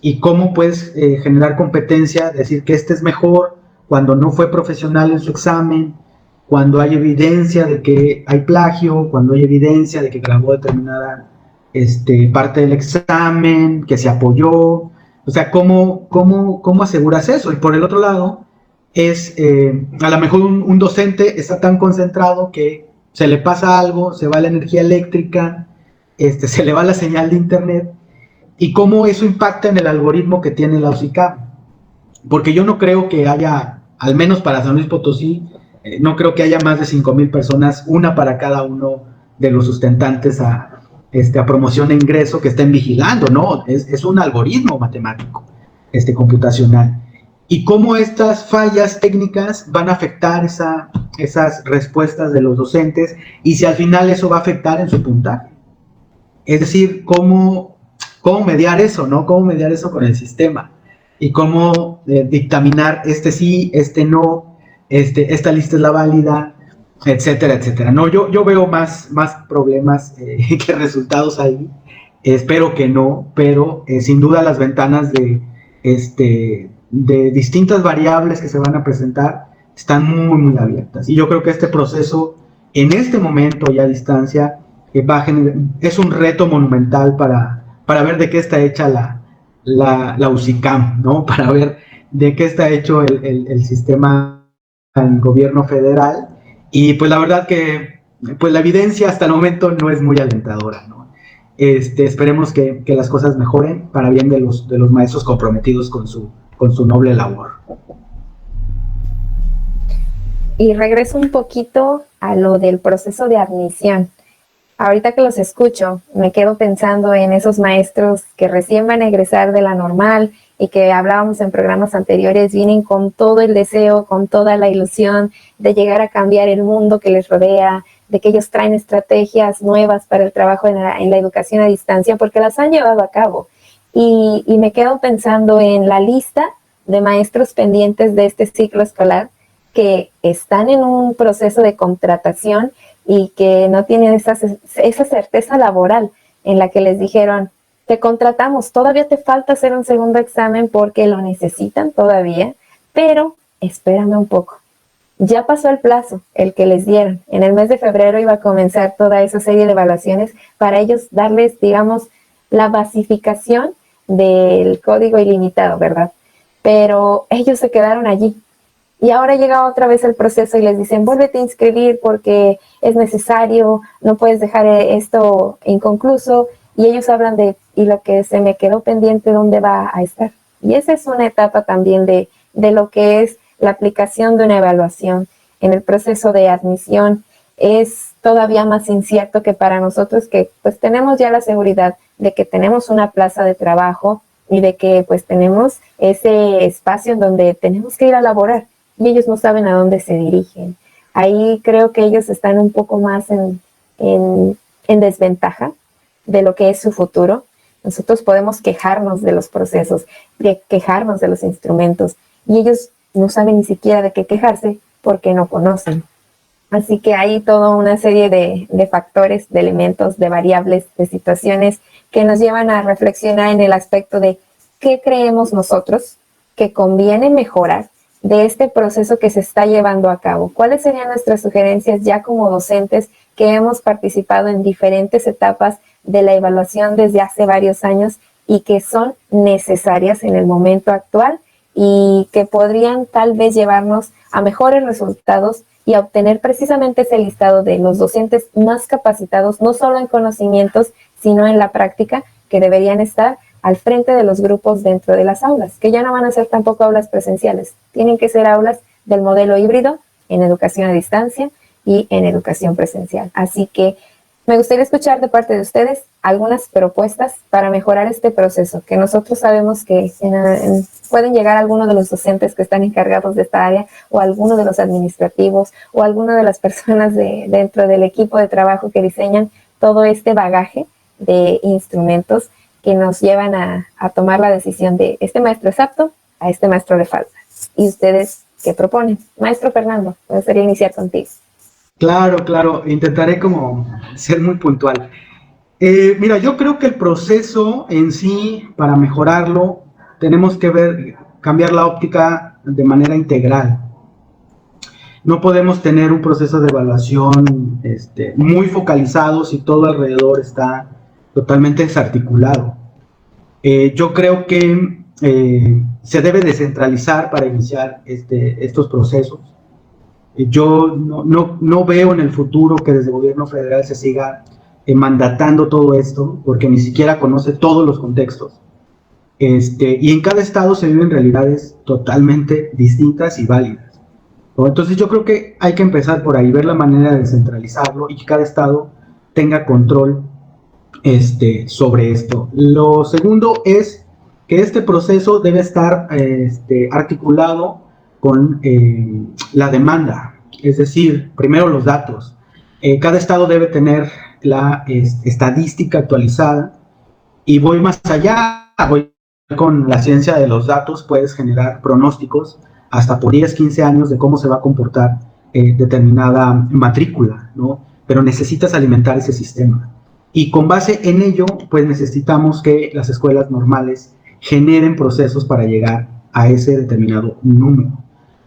y cómo puedes generar competencia, decir que este es mejor cuando no fue profesional en su examen, cuando hay evidencia de que hay plagio, cuando hay evidencia de que grabó determinada parte del examen, que se apoyó. O sea, ¿cómo aseguras eso? Y por el otro lado, a lo mejor un docente está tan concentrado que se le pasa algo, se va la energía eléctrica, se le va la señal de internet, y cómo eso impacta en el algoritmo que tiene la UCICAM. Porque yo no creo que haya, al menos para San Luis Potosí, no creo que haya más de 5,000 personas, una para cada uno de los sustentantes a promoción e ingreso, que estén vigilando, ¿no? Es un algoritmo matemático, computacional. Y cómo estas fallas técnicas van a afectar esas respuestas de los docentes, y si al final eso va a afectar en su puntaje. Es decir, cómo mediar eso, ¿no? Cómo mediar eso con el sistema. Y cómo dictaminar sí, no, esta lista es la válida, etcétera, etcétera. No, yo veo más problemas que resultados ahí. Espero que no, pero sin duda las ventanas de distintas variables que se van a presentar están muy, muy abiertas. Y yo creo que este proceso, en este momento y a distancia, es un reto monumental para ver de qué está hecha la UCICAM, ¿no? Para ver de qué está hecho el sistema en gobierno federal. Y pues la verdad que pues la evidencia hasta el momento no es muy alentadora, ¿no? Esperemos que las cosas mejoren para bien de los maestros comprometidos con su noble labor. Y regreso un poquito a lo del proceso de admisión. Ahorita que los escucho, me quedo pensando en esos maestros que recién van a egresar de la normal y que hablábamos en programas anteriores, vienen con todo el deseo, con toda la ilusión de llegar a cambiar el mundo que les rodea, de que ellos traen estrategias nuevas para el trabajo en la educación a distancia, porque las han llevado a cabo. Y me quedo pensando en la lista de maestros pendientes de este ciclo escolar que están en un proceso de contratación y que no tienen esa certeza laboral en la que les dijeron, te contratamos, todavía te falta hacer un segundo examen porque lo necesitan todavía, pero espérame un poco. Ya pasó el plazo, el que les dieron. En el mes de febrero iba a comenzar toda esa serie de evaluaciones para ellos darles, digamos, la basificación del código ilimitado, ¿verdad? Pero ellos se quedaron allí. Y ahora llega otra vez el proceso y les dicen, vuélvete a inscribir porque es necesario, no puedes dejar esto inconcluso. Y ellos hablan y lo que se me quedó pendiente, ¿dónde va a estar? Y esa es una etapa también de lo que es la aplicación de una evaluación. En el proceso de admisión es todavía más incierto que para nosotros, que pues tenemos ya la seguridad de que tenemos una plaza de trabajo y de que pues tenemos ese espacio en donde tenemos que ir a laborar. Y ellos no saben a dónde se dirigen. Ahí creo que ellos están un poco más en desventaja de lo que es su futuro. Nosotros podemos quejarnos de los procesos, quejarnos de los instrumentos, y ellos no saben ni siquiera de qué quejarse porque no conocen. Así que hay toda una serie de factores, de elementos, de variables, de situaciones que nos llevan a reflexionar en el aspecto de qué creemos nosotros que conviene mejorar de este proceso que se está llevando a cabo. ¿Cuáles serían nuestras sugerencias ya como docentes que hemos participado en diferentes etapas de la evaluación desde hace varios años y que son necesarias en el momento actual y que podrían tal vez llevarnos a mejores resultados y a obtener precisamente ese listado de los docentes más capacitados, no solo en conocimientos, sino en la práctica, que deberían estar al frente de los grupos dentro de las aulas, que ya no van a ser tampoco aulas presenciales, tienen que ser aulas del modelo híbrido en educación a distancia y en educación presencial. Así que me gustaría escuchar de parte de ustedes algunas propuestas para mejorar este proceso, que nosotros sabemos que pueden llegar algunos de los docentes que están encargados de esta área, o algunos de los administrativos, o alguna de las personas dentro del equipo de trabajo que diseñan todo este bagaje de instrumentos que nos llevan a tomar la decisión de este maestro es apto, a este maestro le falta. ¿Y ustedes qué proponen? Maestro Fernando, me gustaría iniciar contigo. Claro, intentaré como ser muy puntual. Mira, yo creo que el proceso en sí, para mejorarlo, tenemos que cambiar la óptica de manera integral. No podemos tener un proceso de evaluación muy focalizado si todo alrededor está totalmente desarticulado. Yo creo que se debe descentralizar para iniciar estos procesos. Yo no veo en el futuro que desde el gobierno federal se siga mandatando todo esto, porque ni siquiera conoce todos los contextos. Y en cada estado se viven realidades totalmente distintas y válidas, ¿no? Entonces yo creo que hay que empezar por ahí, ver la manera de descentralizarlo y que cada estado tenga control sobre esto. Lo segundo es que este proceso debe estar articulado con la demanda, es decir, primero los datos. Cada estado debe tener la estadística actualizada, y voy más allá, voy con la ciencia de los datos, puedes generar pronósticos hasta por 10, 15 años de cómo se va a comportar determinada matrícula, ¿no? Pero necesitas alimentar ese sistema. Y con base en ello, pues necesitamos que las escuelas normales generen procesos para llegar a ese determinado número,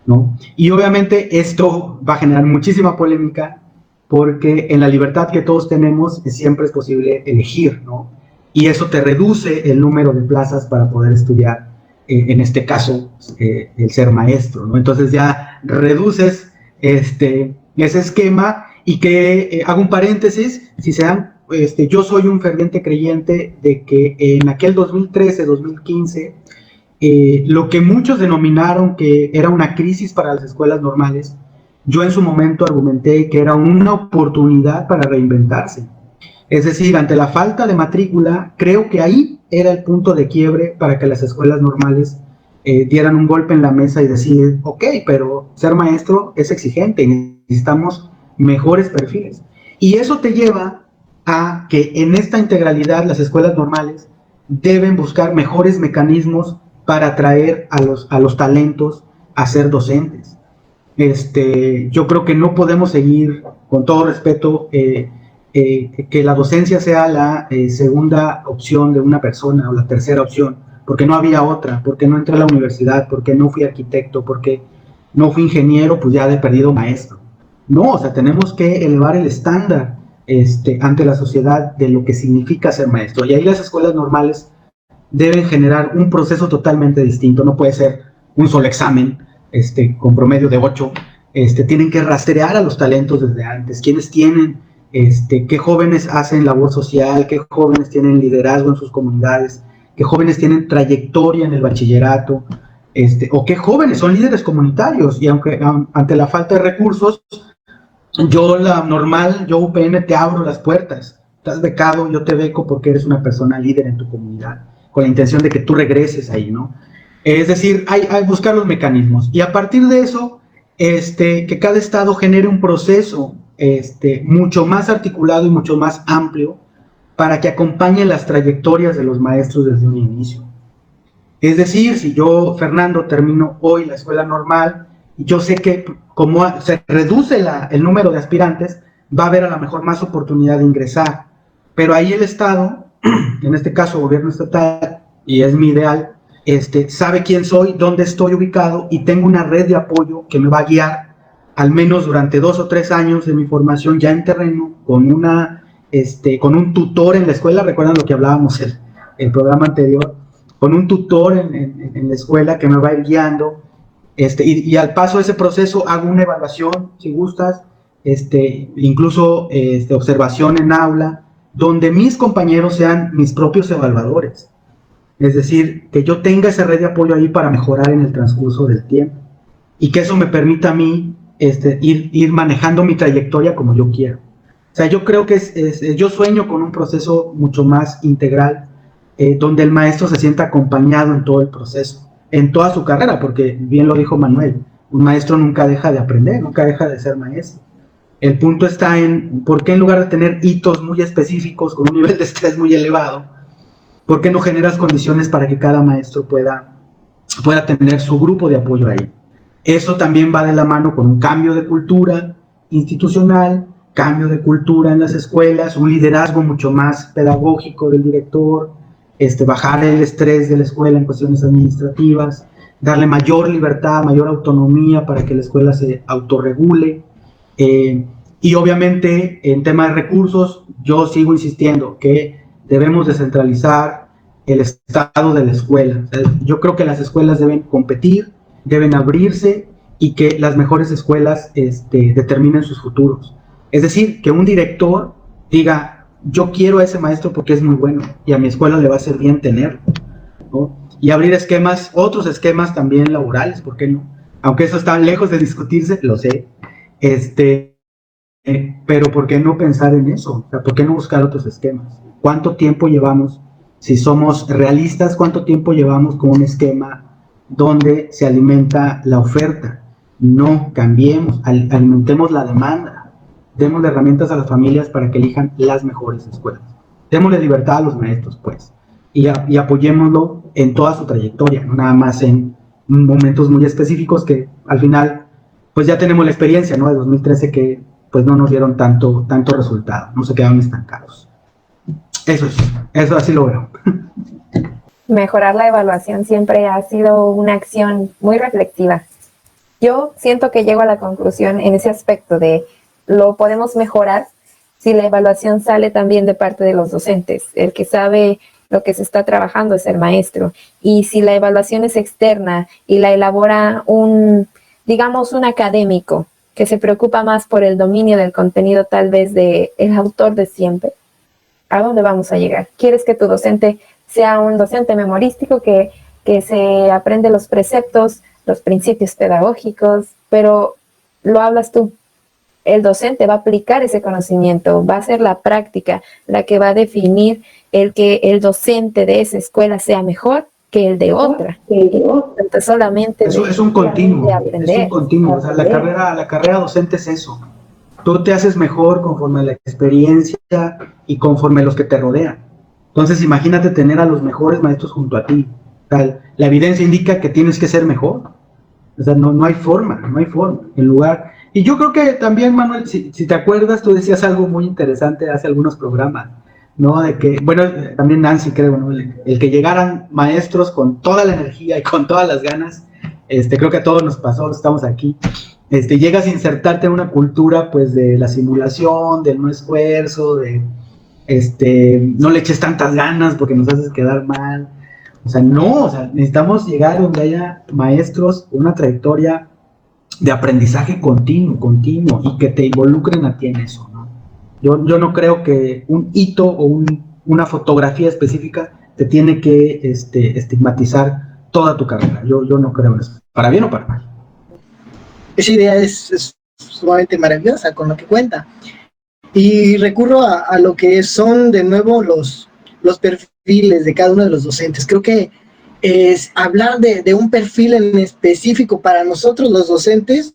¿no? Y obviamente esto va a generar muchísima polémica, porque en la libertad que todos tenemos siempre es posible elegir, ¿no? Y eso te reduce el número de plazas para poder estudiar, en este caso, el ser maestro, ¿no? Entonces ya reduces ese esquema, y que hago un paréntesis, si se dan, yo soy un ferviente creyente de que en aquel 2013, 2015, lo que muchos denominaron que era una crisis para las escuelas normales, yo en su momento argumenté que era una oportunidad para reinventarse. Es decir, ante la falta de matrícula, creo que ahí era el punto de quiebre para que las escuelas normales dieran un golpe en la mesa y decir, ok, pero ser maestro es exigente, necesitamos mejores perfiles. Y eso te lleva a que en esta integralidad las escuelas normales deben buscar mejores mecanismos para atraer a los talentos a ser docentes. Yo creo que no podemos seguir, con todo respeto, que la docencia sea la segunda opción de una persona o la tercera opción, porque no había otra, porque no entré a la universidad, porque no fui arquitecto, porque no fui ingeniero, pues ya he perdido maestro. No, o sea, tenemos que elevar el estándar ante la sociedad de lo que significa ser maestro. Y ahí las escuelas normales deben generar un proceso totalmente distinto. No puede ser un solo examen con promedio de 8. Tienen que rastrear a los talentos desde antes. ¿Quiénes tienen? ¿Qué jóvenes hacen labor social? ¿Qué jóvenes tienen liderazgo en sus comunidades? ¿Qué jóvenes tienen trayectoria en el bachillerato? ¿O qué jóvenes son líderes comunitarios? Y aunque ante la falta de recursos, yo UPN, te abro las puertas. Estás becado, yo te beco porque eres una persona líder en tu comunidad, con la intención de que tú regreses ahí, ¿no? Es decir, hay buscar los mecanismos. Y a partir de eso, que cada estado genere un proceso mucho más articulado y mucho más amplio para que acompañe las trayectorias de los maestros desde un inicio. Es decir, si yo, Fernando, termino hoy la escuela normal, yo sé que como se reduce el número de aspirantes, va a haber a lo mejor más oportunidad de ingresar. Pero ahí el Estado, en este caso gobierno estatal, y es mi ideal, sabe quién soy, dónde estoy ubicado, y tengo una red de apoyo que me va a guiar al menos durante 2 o 3 años de mi formación ya en terreno, con un tutor en la escuela. Recuerdan lo que hablábamos el programa anterior, con un tutor en la escuela que me va a ir guiando, Y al paso de ese proceso hago una evaluación, si gustas, incluso observación en aula, donde mis compañeros sean mis propios evaluadores. Es decir, que yo tenga esa red de apoyo ahí para mejorar en el transcurso del tiempo. Y que eso me permita a mí ir manejando mi trayectoria como yo quiero. O sea, yo creo que yo sueño con un proceso mucho más integral, donde el maestro se sienta acompañado en todo el proceso, en toda su carrera, porque bien lo dijo Manuel, un maestro nunca deja de aprender, nunca deja de ser maestro. El punto está en por qué en lugar de tener hitos muy específicos con un nivel de estrés muy elevado, ¿por qué no generas condiciones para que cada maestro pueda tener su grupo de apoyo ahí? Eso también va de la mano con un cambio de cultura institucional, cambio de cultura en las escuelas, un liderazgo mucho más pedagógico del director, bajar el estrés de la escuela en cuestiones administrativas, darle mayor libertad, mayor autonomía para que la escuela se autorregule. Y obviamente en tema de recursos, yo sigo insistiendo que debemos descentralizar el estado de la escuela. O sea, yo creo que las escuelas deben competir, deben abrirse y que las mejores escuelas determinen sus futuros. Es decir, que un director diga, yo quiero a ese maestro porque es muy bueno y a mi escuela le va a hacer bien tenerlo, ¿no? Y abrir esquemas, otros esquemas también laborales, ¿por qué no? Aunque eso está lejos de discutirse, lo sé, pero ¿por qué no pensar en eso? O sea, ¿por qué no buscar otros esquemas? ¿Cuánto tiempo llevamos, si somos realistas, cuánto tiempo llevamos con un esquema donde se alimenta la oferta? No, cambiemos, alimentemos la demanda, démosle herramientas a las familias para que elijan las mejores escuelas. Démosle libertad a los maestros, pues, y apoyémoslo en toda su trayectoria, no nada más en momentos muy específicos que al final, pues ya tenemos la experiencia, ¿no? De 2013 que pues no nos dieron tanto resultado, no se quedaron estancados. Eso así lo veo. Mejorar la evaluación siempre ha sido una acción muy reflexiva. Yo siento que llego a la conclusión en ese aspecto de lo podemos mejorar si la evaluación sale también de parte de los docentes. El que sabe lo que se está trabajando es el maestro. Y si la evaluación es externa y la elabora un académico que se preocupa más por el dominio del contenido tal vez del autor de siempre, ¿a dónde vamos a llegar? ¿Quieres que tu docente sea un docente memorístico que se aprende los preceptos, los principios pedagógicos, pero lo hablas tú? El docente va a aplicar ese conocimiento, va a ser la práctica la que va a definir el que el docente de esa escuela sea mejor que el de otra. Entonces, solamente eso es un continuo, o sea, la carrera docente es eso. Tú te haces mejor conforme a la experiencia y conforme a los que te rodean. Entonces, imagínate tener a los mejores maestros junto a ti. O sea, la evidencia indica que tienes que ser mejor. O sea, no hay forma. En lugar. Y yo creo que también, Manuel, si te acuerdas, tú decías algo muy interesante hace algunos programas, ¿no? De que, bueno, también Nancy, creo, ¿no? El que llegaran maestros con toda la energía y con todas las ganas, creo que a todos nos pasó, estamos aquí. Llegas a insertarte en una cultura, pues, de la simulación, del no esfuerzo, de, no le eches tantas ganas porque nos haces quedar mal. O sea, no, necesitamos llegar donde haya maestros con una trayectoria de aprendizaje continuo, y que te involucren a ti en eso, ¿no? Yo no creo que un hito o una fotografía específica te tiene que estigmatizar toda tu carrera. Yo no creo en eso, para bien o para mal. Esa idea es sumamente maravillosa con lo que cuenta. Y recurro a lo que son de nuevo los perfiles de cada uno de los docentes. Creo que es hablar de un perfil en específico para nosotros los docentes,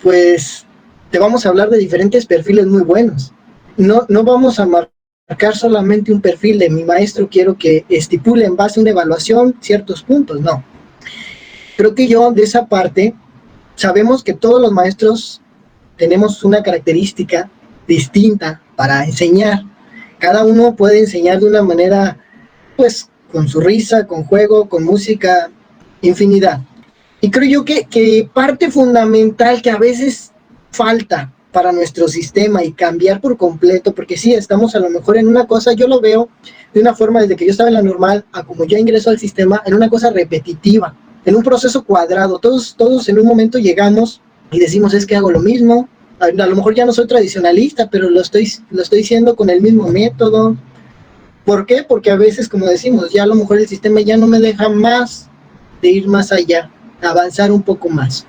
pues te vamos a hablar de diferentes perfiles muy buenos. No vamos a marcar solamente un perfil de mi maestro, quiero que estipule en base a una evaluación ciertos puntos, no. Creo que yo de esa parte, sabemos que todos los maestros tenemos una característica distinta para enseñar. Cada uno puede enseñar de una manera, pues, con su risa, con juego, con música, infinidad. Y creo yo que parte fundamental que a veces falta para nuestro sistema y cambiar por completo, porque sí, estamos a lo mejor en una cosa, yo lo veo de una forma desde que yo estaba en la normal a como yo ingreso al sistema, en una cosa repetitiva. en un proceso cuadrado. Todos en un momento llegamos y decimos, es que hago lo mismo. A lo mejor ya no soy tradicionalista, pero lo estoy haciendo con el mismo método. ¿Por qué? Porque a veces, como decimos, ya a lo mejor el sistema ya no me deja más de ir más allá, avanzar un poco más.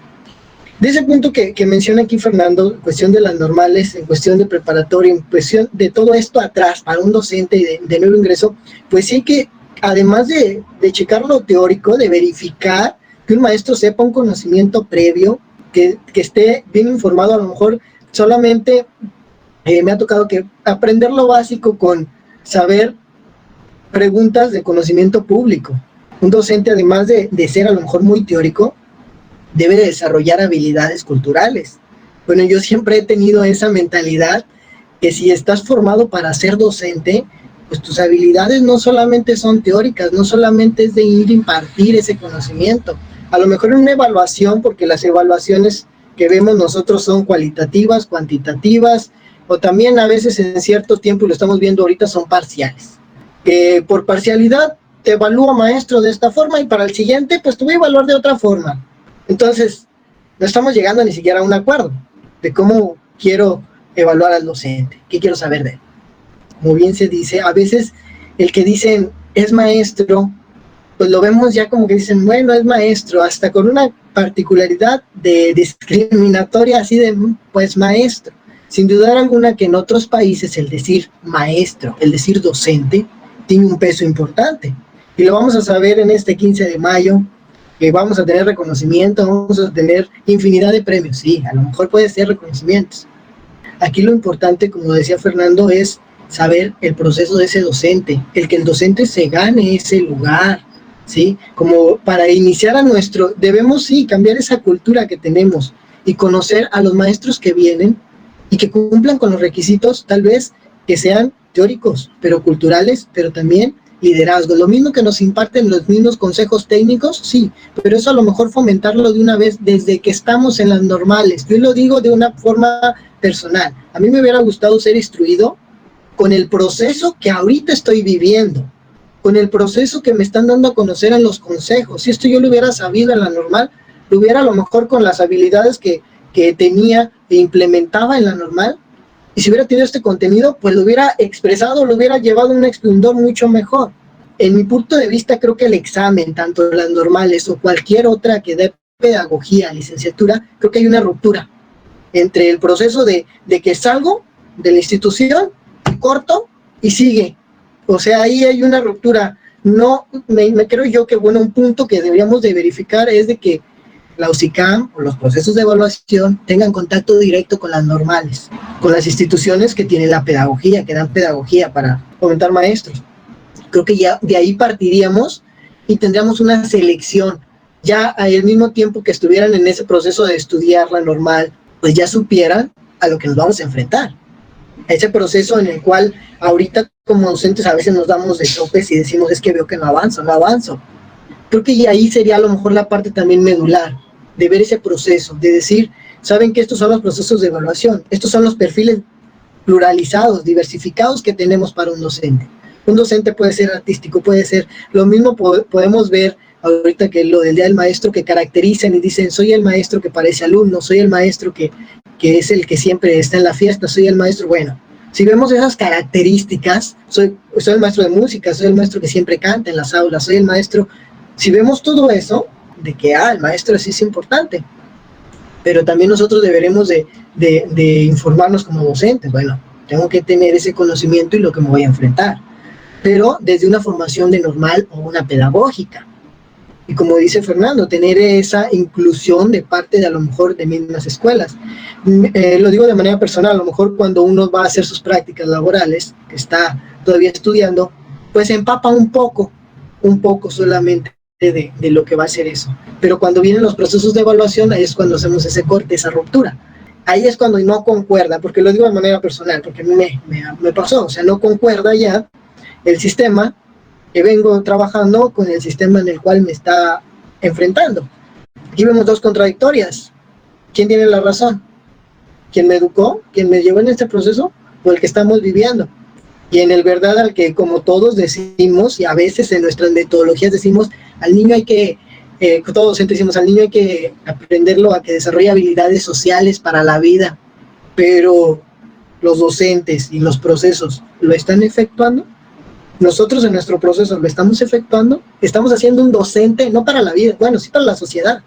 De ese punto que menciona aquí Fernando, en cuestión de las normales, en cuestión de preparatoria, en cuestión de todo esto atrás para un docente y de nuevo ingreso, pues sí que además de checar lo teórico, de verificar que un maestro sepa un conocimiento previo, que esté bien informado. A lo mejor solamente me ha tocado que aprender lo básico con saber preguntas de conocimiento público. Un docente, además de ser a lo mejor muy teórico, debe de desarrollar habilidades culturales. Bueno, yo siempre he tenido esa mentalidad que si estás formado para ser docente, pues tus habilidades no solamente son teóricas, no solamente es de ir a impartir ese conocimiento. A lo mejor en una evaluación, porque las evaluaciones que vemos nosotros son cualitativas, cuantitativas, o también a veces en cierto tiempo, y lo estamos viendo ahorita, son parciales. Por parcialidad te evalúa maestro de esta forma y para el siguiente pues te voy a evaluar de otra forma. Entonces, no estamos llegando ni siquiera a un acuerdo de cómo quiero evaluar al docente, qué quiero saber de él. Como bien se dice, a veces el que dicen es maestro, pues lo vemos ya como que dicen, bueno, es maestro, hasta con una particularidad de discriminatoria así de, pues maestro. Sin dudar alguna que en otros países el decir maestro, el decir docente, tiene un peso importante. Y lo vamos a saber en este 15 de mayo, que vamos a tener reconocimiento, vamos a tener infinidad de premios. Sí, a lo mejor puede ser reconocimientos. Aquí lo importante, como decía Fernando, es saber el proceso de ese docente, el que el docente se gane ese lugar, ¿sí? Como para iniciar a nuestro, debemos sí cambiar esa cultura que tenemos y conocer a los maestros que vienen y que cumplan con los requisitos, tal vez que sean teóricos, pero culturales, pero también liderazgo. Lo mismo que nos imparten los mismos consejos técnicos, sí, pero eso a lo mejor fomentarlo de una vez desde que estamos en las normales. Yo lo digo de una forma personal. A mí me hubiera gustado ser instruido con el proceso que ahorita estoy viviendo, con el proceso que me están dando a conocer en los consejos. Si esto yo lo hubiera sabido en la normal, lo hubiera a lo mejor con las habilidades que tenía e implementaba en la normal, y si hubiera tenido este contenido, pues lo hubiera expresado, lo hubiera llevado a un esplendor mucho mejor. En mi punto de vista, creo que el examen, tanto las normales o cualquier otra que dé pedagogía, licenciatura, creo que hay una ruptura entre el proceso de que salgo de la institución, corto y sigue. O sea, ahí hay una ruptura. No, me creo yo que, bueno, un punto que deberíamos de verificar es de que la UCICAM o los procesos de evaluación tengan contacto directo con las normales, con las instituciones que tienen la pedagogía, que dan pedagogía para fomentar maestros. Creo que ya de ahí partiríamos y tendríamos una selección. Ya al mismo tiempo que estuvieran en ese proceso de estudiar la normal, pues ya supieran a lo que nos vamos a enfrentar. Ese proceso en el cual ahorita como docentes a veces nos damos de topes y decimos, es que veo que no avanzo. Creo que ahí sería a lo mejor la parte también medular, de ver ese proceso, de decir, saben que estos son los procesos de evaluación, estos son los perfiles pluralizados, diversificados que tenemos para un docente. Un docente puede ser artístico, puede ser, lo mismo podemos ver ahorita que lo del Día del Maestro, que caracterizan y dicen, soy el maestro que parece alumno, soy el maestro que es el que siempre está en la fiesta, soy el maestro, bueno, si vemos esas características, soy el maestro de música, soy el maestro que siempre canta en las aulas, soy el maestro. Si vemos todo eso, de que el maestro sí es importante, pero también nosotros deberemos de informarnos como docentes. Bueno, tengo que tener ese conocimiento y lo que me voy a enfrentar, pero desde una formación de normal o una pedagógica. Y como dice Fernando, tener esa inclusión de parte de a lo mejor de mismas escuelas. Lo digo de manera personal, a lo mejor cuando uno va a hacer sus prácticas laborales, que está todavía estudiando, pues empapa un poco solamente de lo que va a ser eso. Pero cuando vienen los procesos de evaluación, ahí es cuando hacemos ese corte, esa ruptura. Ahí es cuando no concuerda, porque lo digo de manera personal, porque a mí me pasó, o sea, no concuerda ya el sistema que vengo trabajando con el sistema en el cual me está enfrentando. Aquí vemos dos contradictorias. ¿Quién tiene la razón? ¿Quién me educó? ¿Quién me llevó en este proceso? ¿O el que estamos viviendo? Y en el verdad al que, como todos decimos, y a veces en nuestras metodologías decimos, al niño hay que todos docentes decimos, al niño hay que aprenderlo a que desarrolle habilidades sociales para la vida, pero los docentes y los procesos lo están efectuando. Nosotros en nuestro proceso lo estamos efectuando, estamos haciendo un docente, no para la vida, bueno, sí para la sociedad.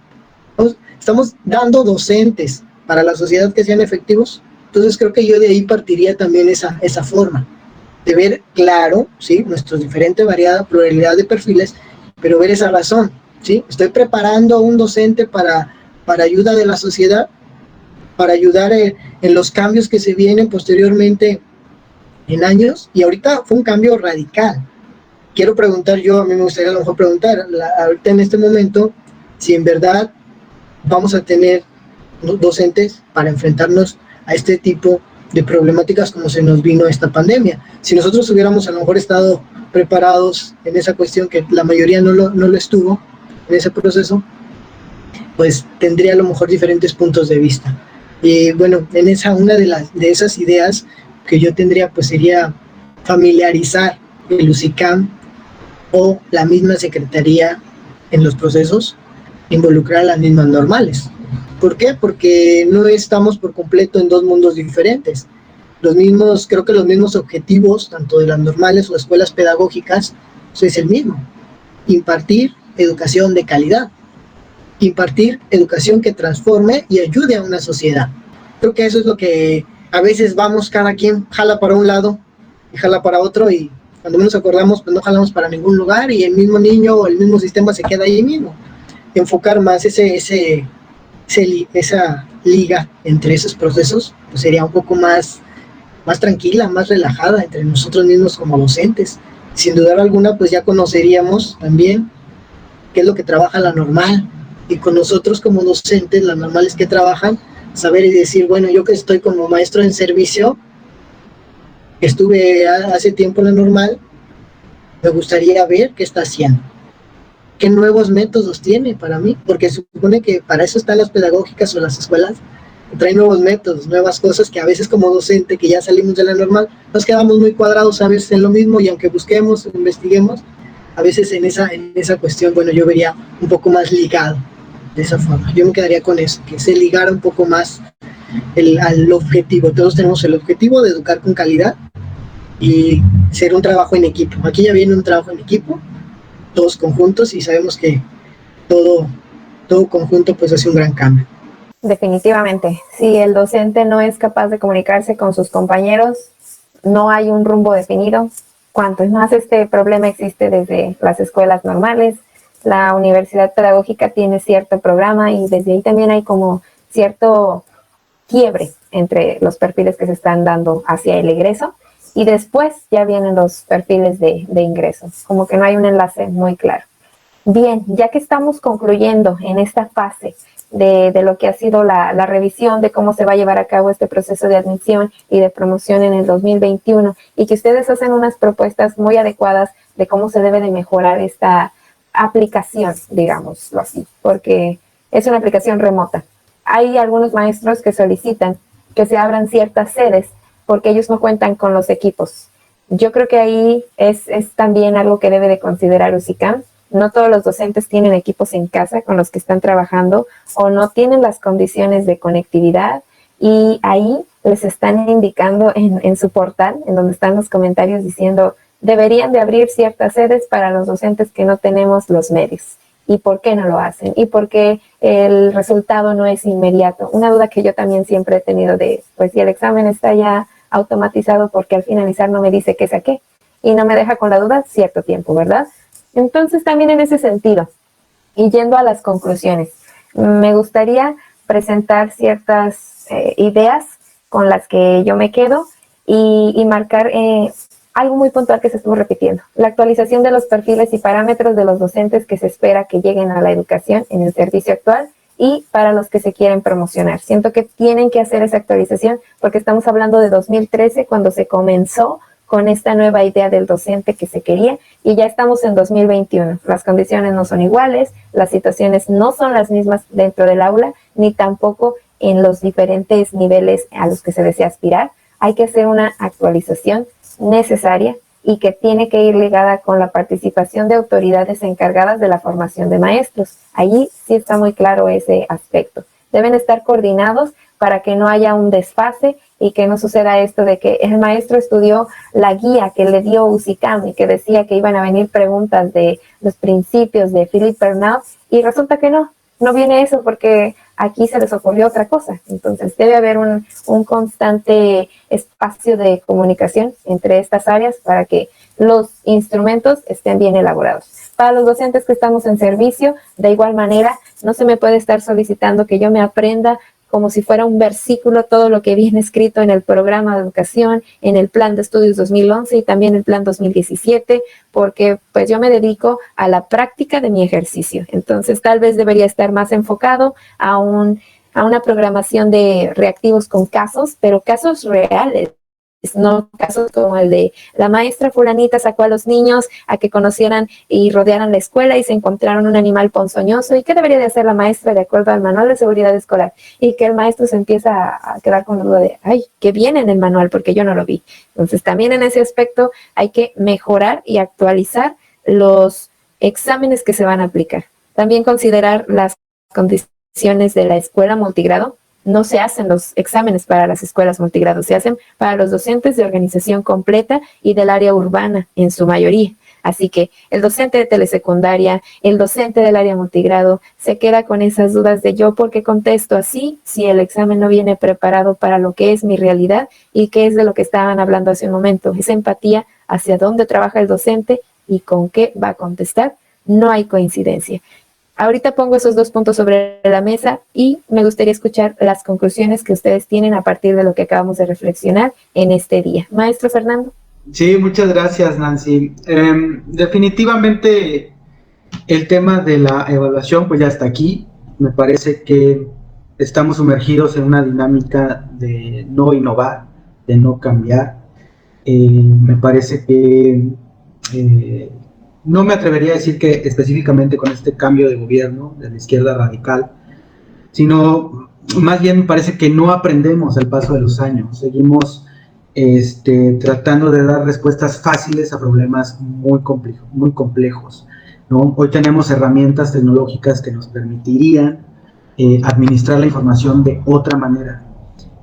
Estamos dando docentes para la sociedad que sean efectivos. Entonces creo que yo de ahí partiría también esa forma, de ver claro, ¿sí?, nuestra diferente variada pluralidad de perfiles, pero ver esa razón, ¿sí? Estoy preparando a un docente para ayuda de la sociedad, para ayudar en los cambios que se vienen posteriormente en años, y ahorita fue un cambio radical. Quiero preguntar yo, a mí me gustaría a lo mejor preguntar, ahorita en este momento, si en verdad vamos a tener docentes para enfrentarnos a este tipo de problemáticas como se nos vino esta pandemia. Si nosotros hubiéramos a lo mejor estado preparados en esa cuestión, que la mayoría no lo estuvo en ese proceso, pues tendría a lo mejor diferentes puntos de vista. Y bueno, en una de esas ideas que yo tendría, pues sería familiarizar el UCICAM o la misma secretaría en los procesos, involucrar a las mismas normales. ¿Por qué? Porque no estamos por completo en dos mundos diferentes. Creo que los mismos objetivos, tanto de las normales o escuelas pedagógicas, pues es el mismo: impartir educación de calidad, impartir educación que transforme y ayude a una sociedad. Creo que eso es lo que a veces vamos, cada quien jala para un lado y jala para otro, y cuando menos acordamos, pues no jalamos para ningún lugar, y el mismo niño o el mismo sistema se queda ahí mismo. Enfocar más esa liga entre esos procesos, pues sería un poco más tranquila, más relajada entre nosotros mismos como docentes. Sin dudar alguna, pues ya conoceríamos también qué es lo que trabaja la normal, y con nosotros como docentes, las normales que trabajan, saber y decir, bueno, yo que estoy como maestro en servicio, estuve hace tiempo en la normal, me gustaría ver qué está haciendo, qué nuevos métodos tiene para mí, porque se supone que para eso están las pedagógicas o las escuelas, traen nuevos métodos, nuevas cosas, que a veces como docente que ya salimos de la normal, nos quedamos muy cuadrados a veces en lo mismo, y aunque busquemos, investiguemos, a veces en esa cuestión, bueno, yo vería un poco más ligado de esa forma. Yo me quedaría con eso, que se ligara un poco más al objetivo. Todos tenemos el objetivo de educar con calidad y ser un trabajo en equipo. Aquí ya viene un trabajo en equipo, todos conjuntos, y sabemos que todo conjunto pues hace un gran cambio. Definitivamente, si el docente no es capaz de comunicarse con sus compañeros, no hay un rumbo definido. Cuanto más este problema existe desde las escuelas normales, la universidad pedagógica tiene cierto programa, y desde ahí también hay como cierto quiebre entre los perfiles que se están dando hacia el egreso, y después ya vienen los perfiles de ingreso, como que no hay un enlace muy claro. Bien, ya que estamos concluyendo en esta fase de lo que ha sido la revisión de cómo se va a llevar a cabo este proceso de admisión y de promoción en el 2021, y que ustedes hacen unas propuestas muy adecuadas de cómo se debe de mejorar esta aplicación, digámoslo así, porque es una aplicación remota. Hay algunos maestros que solicitan que se abran ciertas sedes porque ellos no cuentan con los equipos. Yo creo que ahí es también algo que debe de considerar UCICAM. No todos los docentes tienen equipos en casa con los que están trabajando, o no tienen las condiciones de conectividad, y ahí les están indicando en su portal, en donde están los comentarios, diciendo deberían de abrir ciertas sedes para los docentes que no tenemos los medios. ¿Y por qué no lo hacen? ¿Y por qué el resultado no es inmediato? Una duda que yo también siempre he tenido pues si el examen está ya automatizado, porque al finalizar no me dice qué saqué, y no me deja con la duda cierto tiempo, ¿verdad? Entonces también en ese sentido, y yendo a las conclusiones, me gustaría presentar ciertas ideas con las que yo me quedo, y marcar algo muy puntual que se estuvo repitiendo: la actualización de los perfiles y parámetros de los docentes que se espera que lleguen a la educación en el servicio actual, y para los que se quieren promocionar. Siento que tienen que hacer esa actualización, porque estamos hablando de 2013, cuando se comenzó con esta nueva idea del docente que se quería, y ya estamos en 2021. Las condiciones no son iguales, las situaciones no son las mismas dentro del aula, ni tampoco en los diferentes niveles a los que se desea aspirar. Hay que hacer una actualización necesaria, y que tiene que ir ligada con la participación de autoridades encargadas de la formación de maestros. Allí sí está muy claro ese aspecto. Deben estar coordinados para que no haya un desfase y que no suceda esto de que el maestro estudió la guía que le dio UCICAM y que decía que iban a venir preguntas de los principios de Philip Bernal y resulta que no viene eso porque aquí se les ocurrió otra cosa. Entonces debe haber un constante espacio de comunicación entre estas áreas para que los instrumentos estén bien elaborados. Para los docentes que estamos en servicio, de igual manera, no se me puede estar solicitando que yo me aprenda como si fuera un versículo todo lo que viene escrito en el programa de educación, en el plan de estudios 2011 y también el plan 2017, porque pues yo me dedico a la práctica de mi ejercicio. Entonces tal vez debería estar más enfocado a una programación de reactivos con casos, pero casos reales. No casos como el de la maestra fulanita sacó a los niños a que conocieran y rodearan la escuela y se encontraron un animal ponzoñoso. ¿Y qué debería de hacer la maestra de acuerdo al manual de seguridad escolar? Y que el maestro se empieza a quedar con la duda de, ay, ¿qué viene en el manual? Porque yo no lo vi. Entonces también en ese aspecto hay que mejorar y actualizar los exámenes que se van a aplicar. También considerar las condiciones de la escuela multigrado. No se hacen los exámenes para las escuelas multigrado, se hacen para los docentes de organización completa y del área urbana en su mayoría. Así que el docente de telesecundaria, el docente del área multigrado, se queda con esas dudas de yo por qué contesto así si el examen no viene preparado para lo que es mi realidad y qué es de lo que estaban hablando hace un momento. Esa empatía hacia dónde trabaja el docente y con qué va a contestar. No hay coincidencia. Ahorita pongo esos dos puntos sobre la mesa y me gustaría escuchar las conclusiones que ustedes tienen a partir de lo que acabamos de reflexionar en este día. Maestro Fernando. Sí, muchas gracias, Nancy. Definitivamente el tema de la evaluación pues ya está aquí. Me parece que estamos sumergidos en una dinámica de no innovar, de no cambiar. Me parece que no me atrevería a decir que específicamente con este cambio de gobierno de la izquierda radical, sino más bien me parece que no aprendemos al paso de los años. Seguimos tratando de dar respuestas fáciles a problemas muy complejos, ¿no? Hoy tenemos herramientas tecnológicas que nos permitirían administrar la información de otra manera.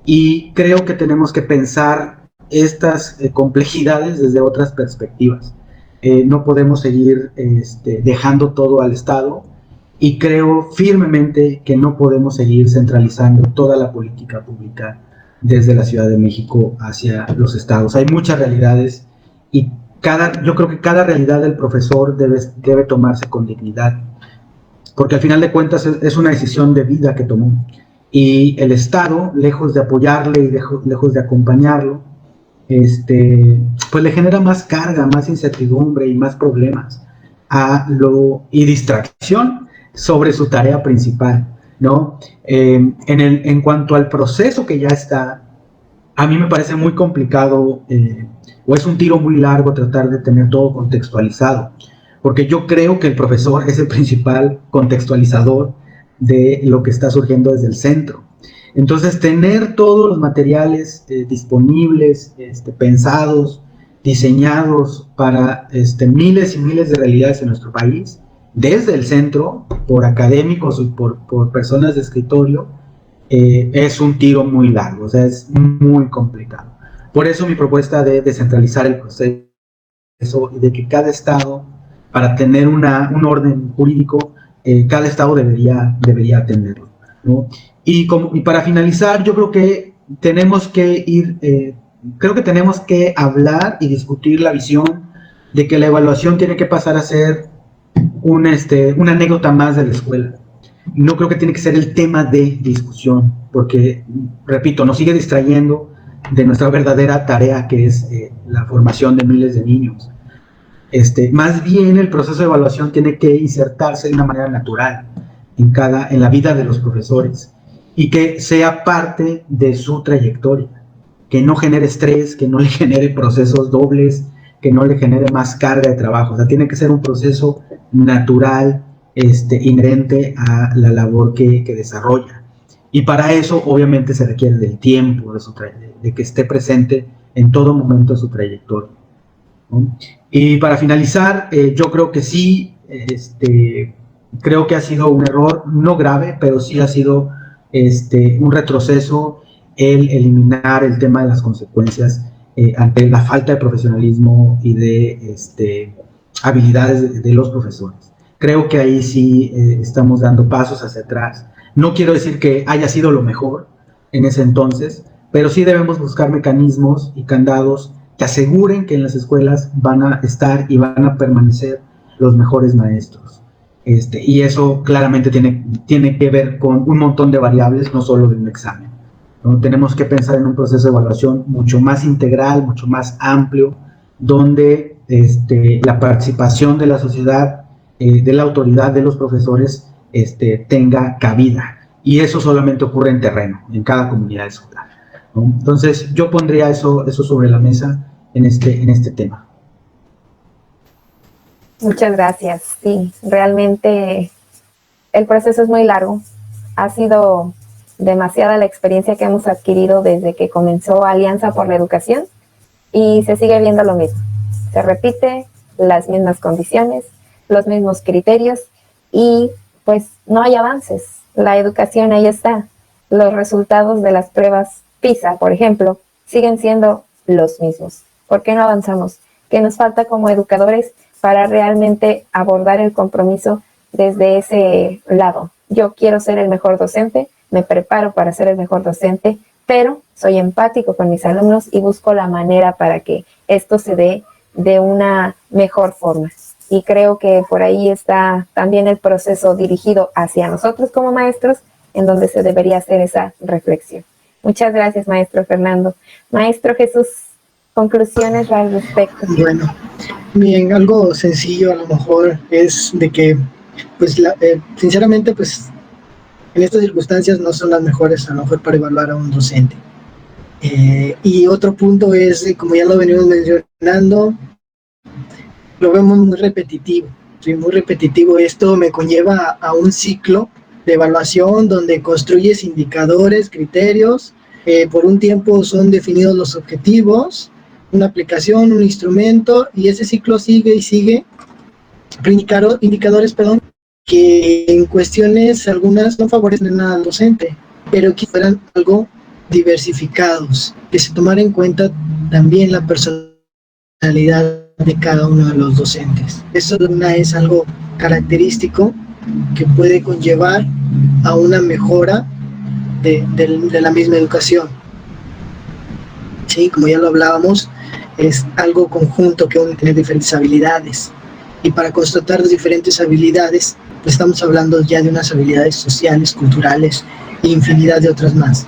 Y creo que tenemos que pensar estas complejidades desde otras perspectivas. No podemos seguir dejando todo al Estado y creo firmemente que no podemos seguir centralizando toda la política pública desde la Ciudad de México hacia los estados. Hay muchas realidades y yo creo que cada realidad del profesor debe tomarse con dignidad, porque al final de cuentas es una decisión de vida que tomó y el Estado, lejos de apoyarle y lejos de acompañarlo, pues le genera más carga, más incertidumbre y más problemas y distracción sobre su tarea principal, ¿no? En cuanto al proceso que ya está, a mí me parece muy complicado o es un tiro muy largo tratar de tener todo contextualizado, porque yo creo que el profesor es el principal contextualizador de lo que está surgiendo desde el centro. Entonces, tener todos los materiales disponibles, pensados, diseñados para miles y miles de realidades en nuestro país, desde el centro, por académicos y por personas de escritorio, es un tiro muy largo, o sea, es muy complicado. Por eso mi propuesta de descentralizar el proceso, de que cada estado, para tener un orden jurídico, cada estado debería atenderlo, ¿no? Y para finalizar, yo creo que tenemos que tenemos que hablar y discutir la visión de que la evaluación tiene que pasar a ser una anécdota más de la escuela. No creo que tiene que ser el tema de discusión, porque, repito, nos sigue distrayendo de nuestra verdadera tarea, que es la formación de miles de niños. Más bien el proceso de evaluación tiene que insertarse de una manera natural en la vida de los profesores y que sea parte de su trayectoria, que no genere estrés, que no le genere procesos dobles, que no le genere más carga de trabajo. O sea, tiene que ser un proceso natural, inherente a la labor que desarrolla. Y para eso, obviamente, se requiere del tiempo, de que esté presente en todo momento de su trayectoria. ¿no? Y para finalizar, yo creo que sí, creo que ha sido un error, no grave, pero sí ha sido un retroceso el eliminar el tema de las consecuencias ante la falta de profesionalismo y de habilidades de los profesores. Creo que ahí sí estamos dando pasos hacia atrás. No quiero decir que haya sido lo mejor en ese entonces, pero sí debemos buscar mecanismos y candados que aseguren que en las escuelas van a estar y van a permanecer los mejores maestros. Y eso claramente tiene que ver con un montón de variables, no solo de un examen, ¿no? Tenemos que pensar en un proceso de evaluación mucho más integral, mucho más amplio, donde la participación de la sociedad, de la autoridad, de los profesores, tenga cabida. Y eso solamente ocurre en terreno, en cada comunidad escolar, ¿no? Entonces, yo pondría eso sobre la mesa en este tema. Muchas gracias. Sí, realmente el proceso es muy largo. Ha sido demasiada la experiencia que hemos adquirido desde que comenzó Alianza por la Educación y se sigue viendo lo mismo. Se repite las mismas condiciones, los mismos criterios y pues no hay avances. La educación ahí está. Los resultados de las pruebas PISA, por ejemplo, siguen siendo los mismos. ¿Por qué no avanzamos? ¿Qué nos falta como educadores para realmente abordar el compromiso desde ese lado? Yo quiero ser el mejor docente, me preparo para ser el mejor docente, pero soy empático con mis alumnos y busco la manera para que esto se dé de una mejor forma. Y creo que por ahí está también el proceso dirigido hacia nosotros como maestros, en donde se debería hacer esa reflexión. Muchas gracias, maestro Fernando. Maestro Jesús, conclusiones al respecto. Bueno, bien, algo sencillo a lo mejor es de que, pues, sinceramente, pues, en estas circunstancias no son las mejores a lo mejor para evaluar a un docente. Y otro punto es, como ya lo venimos mencionando, lo vemos muy repetitivo, ¿sí? Muy repetitivo. Esto me conlleva a un ciclo de evaluación donde construyes indicadores, criterios, por un tiempo son definidos los objetivos, una aplicación, un instrumento, y ese ciclo sigue y sigue. Indicadores, que en cuestiones algunas no favorecen nada al docente, pero que fueran algo diversificados, que se tomara en cuenta también la personalidad de cada uno de los docentes. Eso es algo característico que puede conllevar a una mejora de la misma educación. Sí, como ya lo hablábamos, es algo conjunto que uno tiene diferentes habilidades. Y para constatar las diferentes habilidades, pues estamos hablando ya de unas habilidades sociales, culturales e infinidad de otras más.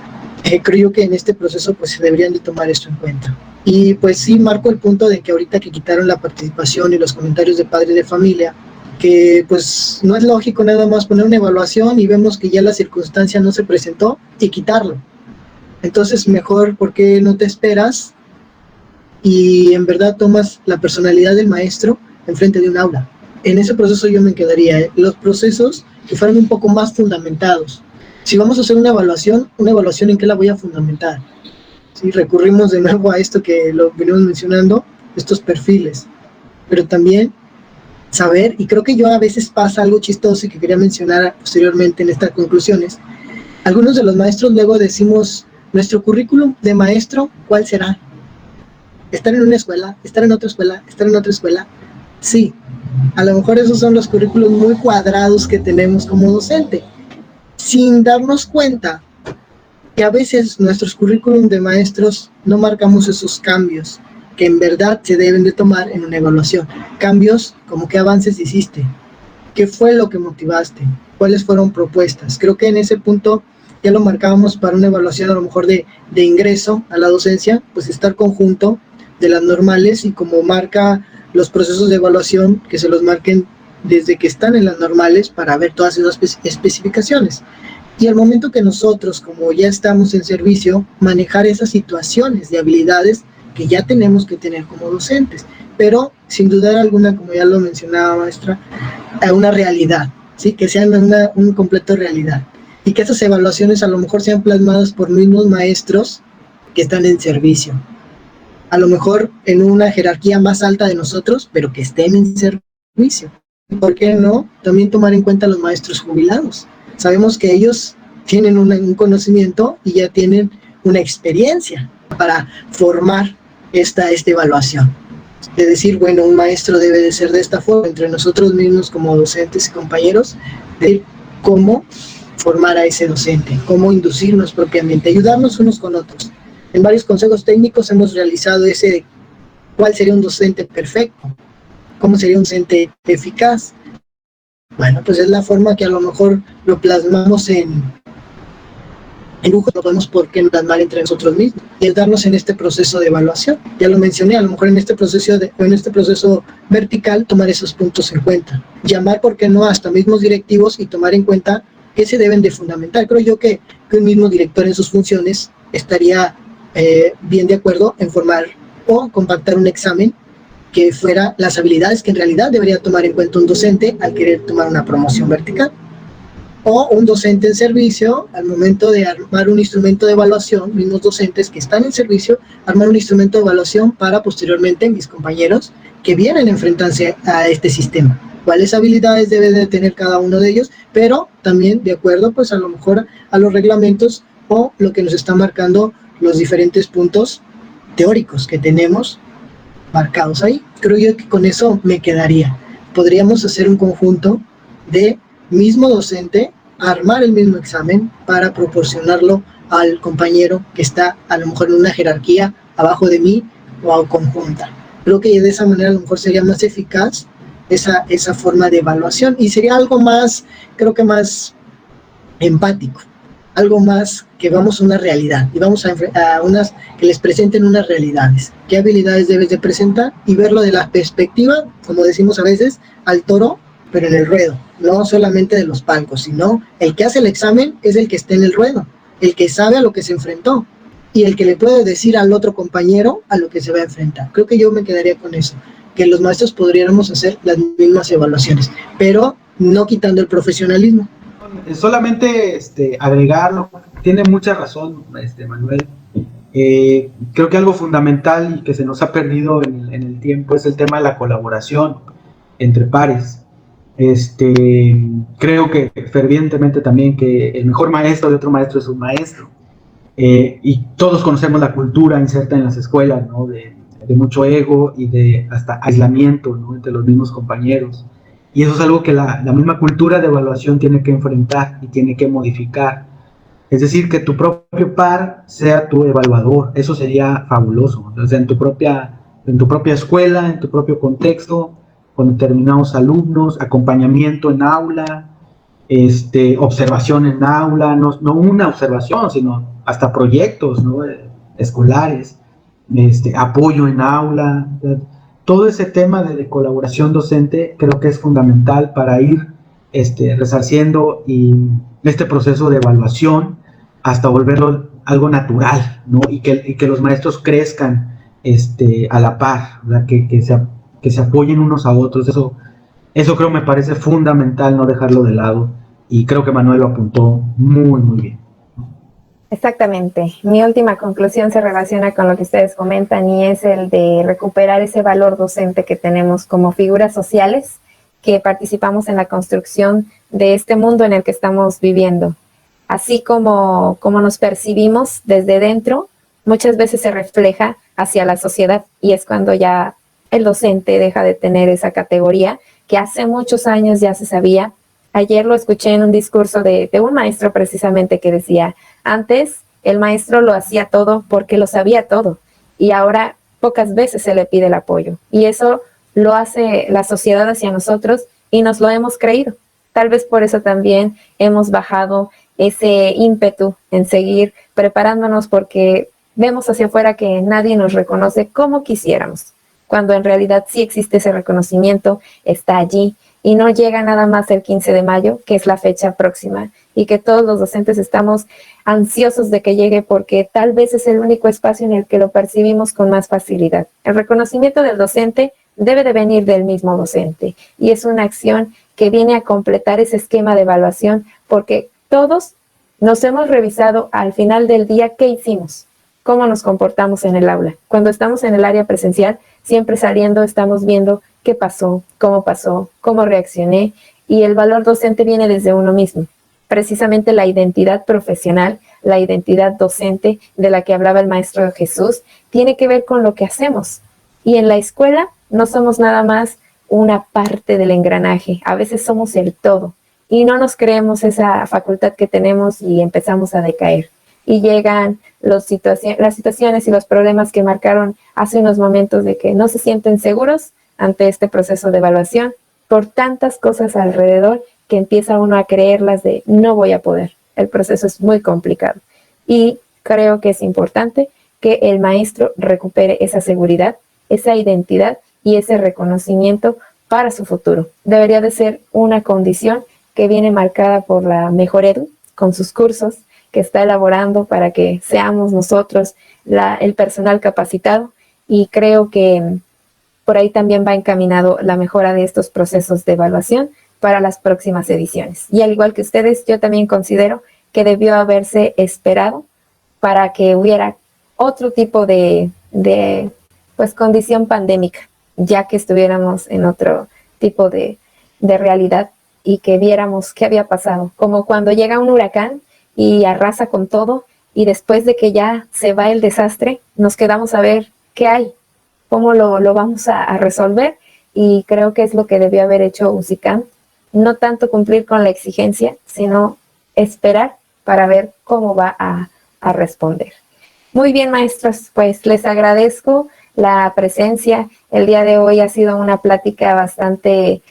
Creo que en este proceso pues se deberían de tomar esto en cuenta. Y pues sí, marco el punto de que ahorita que quitaron la participación y los comentarios de padre de familia, que pues no es lógico nada más poner una evaluación y vemos que ya la circunstancia no se presentó y quitarlo. Entonces mejor, ¿por qué no te esperas y en verdad tomas la personalidad del maestro enfrente de un aula? En ese proceso yo me quedaría, los procesos que fueran un poco más fundamentados. Si vamos a hacer una evaluación ¿en qué la voy a fundamentar? ¿Sí? Recurrimos de nuevo a esto que lo venimos mencionando, estos perfiles, pero también saber, y creo que yo a veces pasa algo chistoso y que quería mencionar posteriormente en estas conclusiones, algunos de los maestros luego decimos, nuestro currículum de maestro, ¿cuál será? ¿Estar en una escuela? ¿Estar en otra escuela? ¿Estar en otra escuela? Sí, a lo mejor esos son los currículos muy cuadrados que tenemos como docente, sin darnos cuenta que a veces nuestros currículum de maestros no marcamos esos cambios que en verdad se deben de tomar en una evaluación. Cambios como qué avances hiciste, qué fue lo que motivaste, cuáles fueron propuestas. Creo que en ese punto ya lo marcábamos para una evaluación a lo mejor de ingreso a la docencia, pues estar conjunto de las normales y como marca los procesos de evaluación, que se los marquen desde que están en las normales para ver todas esas especificaciones. Y al momento que nosotros, como ya estamos en servicio, manejar esas situaciones de habilidades que ya tenemos que tener como docentes, pero sin dudar alguna, como ya lo mencionaba maestra, a una realidad, ¿sí? Que sean un completo realidad. Y que esas evaluaciones a lo mejor sean plasmadas por mismos maestros que están en servicio. a lo mejor en una jerarquía más alta de nosotros, pero que estén en servicio. ¿Por qué no también tomar en cuenta a los maestros jubilados? Sabemos que ellos tienen un conocimiento y ya tienen una experiencia para formar esta evaluación. De decir, bueno, un maestro debe de ser de esta forma, entre nosotros mismos como docentes y compañeros, de cómo formar a ese docente, cómo inducirnos propiamente, ayudarnos unos con otros. En varios consejos técnicos hemos realizado cuál sería un docente perfecto, cómo sería un docente eficaz. Bueno, pues es la forma que a lo mejor lo plasmamos en dibujos, no podemos por qué plasmar entre nosotros mismos y ayudarnos en este proceso de evaluación. Ya lo mencioné, a lo mejor en este proceso vertical, tomar esos puntos en cuenta. Llamar, por qué no, hasta mismos directivos y tomar en cuenta que se deben de fundamentar. Creo yo que un mismo director en sus funciones estaría bien de acuerdo en formar o compactar un examen que fuera las habilidades que en realidad debería tomar en cuenta un docente al querer tomar una promoción vertical. O un docente en servicio, al momento de armar un instrumento de evaluación, mismos docentes que están en servicio, armar un instrumento de evaluación para posteriormente mis compañeros que vienen a enfrentarse a este sistema. Cuáles habilidades debe de tener cada uno de ellos, pero también de acuerdo pues a lo mejor a los reglamentos o lo que nos está marcando los diferentes puntos teóricos que tenemos marcados ahí. Creo yo que con eso me quedaría. Podríamos hacer un conjunto de mismo docente, armar el mismo examen para proporcionarlo al compañero que está a lo mejor en una jerarquía abajo de mí o conjunta. Creo que de esa manera a lo mejor sería más eficaz esa forma de evaluación y sería algo más, creo que más empático, algo más que vamos a una realidad y vamos a unas que les presenten unas realidades. ¿Qué habilidades debes de presentar? Y verlo de la perspectiva, como decimos a veces, al toro, pero en el ruedo, no solamente de los palcos, sino el que hace el examen es el que está en el ruedo, el que sabe a lo que se enfrentó y el que le puede decir al otro compañero a lo que se va a enfrentar. Creo que yo me quedaría con eso, que los maestros podríamos hacer las mismas evaluaciones, pero no quitando el profesionalismo. Solamente agregarlo, tiene mucha razón, Manuel. Creo que algo fundamental y que se nos ha perdido en el tiempo es el tema de la colaboración entre pares. Creo que fervientemente también que el mejor maestro de otro maestro es un maestro. Y todos conocemos la cultura inserta en las escuelas, ¿no? de mucho ego y de hasta aislamiento, ¿no? entre los mismos compañeros. Y eso es algo que la misma cultura de evaluación tiene que enfrentar y tiene que modificar. Es decir, que tu propio par sea tu evaluador. Eso sería fabuloso. O sea, en tu propia escuela, en tu propio contexto, con determinados alumnos, acompañamiento en aula, observación en aula, no una observación, sino hasta proyectos, ¿no? escolares, apoyo en aula. Todo ese tema de colaboración docente creo que es fundamental para ir resarciendo este proceso de evaluación hasta volverlo algo natural, ¿no? y que los maestros crezcan a la par, ¿verdad? Que se apoyen unos a otros. Eso creo me parece fundamental, no dejarlo de lado, y creo que Manuel lo apuntó muy, muy bien. Exactamente. Mi última conclusión se relaciona con lo que ustedes comentan y es el de recuperar ese valor docente que tenemos como figuras sociales que participamos en la construcción de este mundo en el que estamos viviendo. Así como nos percibimos desde dentro, muchas veces se refleja hacia la sociedad y es cuando ya el docente deja de tener esa categoría que hace muchos años ya se sabía. Ayer lo escuché en un discurso de un maestro precisamente que decía, antes el maestro lo hacía todo porque lo sabía todo y ahora pocas veces se le pide el apoyo. Y eso lo hace la sociedad hacia nosotros y nos lo hemos creído. Tal vez por eso también hemos bajado ese ímpetu en seguir preparándonos porque vemos hacia afuera que nadie nos reconoce como quisiéramos, cuando en realidad sí existe ese reconocimiento, está allí y no llega nada más el 15 de mayo, que es la fecha próxima, y que todos los docentes estamos ansiosos de que llegue porque tal vez es el único espacio en el que lo percibimos con más facilidad. El reconocimiento del docente debe de venir del mismo docente y es una acción que viene a completar ese esquema de evaluación porque todos nos hemos revisado al final del día qué hicimos, cómo nos comportamos en el aula. Cuando estamos en el área presencial, siempre saliendo estamos viendo qué pasó, cómo reaccioné, y el valor docente viene desde uno mismo. Precisamente la identidad profesional, la identidad docente de la que hablaba el maestro Jesús, tiene que ver con lo que hacemos. Y en la escuela no somos nada más una parte del engranaje, a veces somos el todo. Y no nos creemos esa facultad que tenemos y empezamos a decaer. Y llegan las situaciones y los problemas que marcaron hace unos momentos de que no se sienten seguros ante este proceso de evaluación por tantas cosas alrededor que empieza uno a creerlas de no voy a poder. El proceso es muy complicado. Y creo que es importante que el maestro recupere esa seguridad, esa identidad y ese reconocimiento para su futuro. Debería de ser una condición que viene marcada por la Mejor Edu, con sus cursos que está elaborando para que seamos nosotros el personal capacitado, y creo que por ahí también va encaminado la mejora de estos procesos de evaluación para las próximas ediciones. Y al igual que ustedes, yo también considero que debió haberse esperado para que hubiera otro tipo de pues condición pandémica, ya que estuviéramos en otro tipo de realidad y que viéramos qué había pasado, como cuando llega un huracán y arrasa con todo, y después de que ya se va el desastre, nos quedamos a ver qué hay, cómo lo vamos a resolver, y creo que es lo que debió haber hecho UCICAM, no tanto cumplir con la exigencia, sino esperar para ver cómo va a responder. Muy bien, maestros, pues les agradezco la presencia. El día de hoy ha sido una plática bastante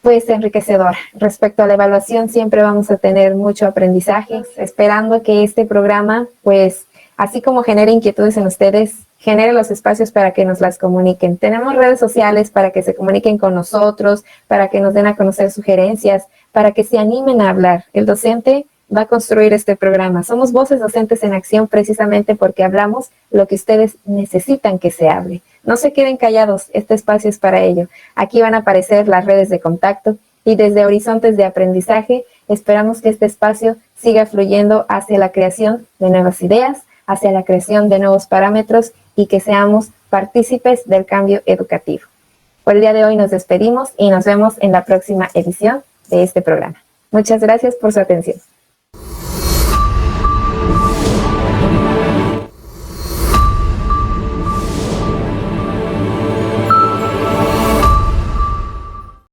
pues enriquecedora. Respecto a la evaluación, siempre vamos a tener mucho aprendizaje, esperando que este programa, pues, así como genere inquietudes en ustedes, genere los espacios para que nos las comuniquen. Tenemos redes sociales para que se comuniquen con nosotros, para que nos den a conocer sugerencias, para que se animen a hablar. El docente va a construir este programa. Somos voces docentes en acción precisamente porque hablamos lo que ustedes necesitan que se hable. No se queden callados, este espacio es para ello. Aquí van a aparecer las redes de contacto, y desde Horizontes de Aprendizaje esperamos que este espacio siga fluyendo hacia la creación de nuevas ideas, hacia la creación de nuevos parámetros, y que seamos partícipes del cambio educativo. Por el día de hoy nos despedimos y nos vemos en la próxima edición de este programa. Muchas gracias por su atención.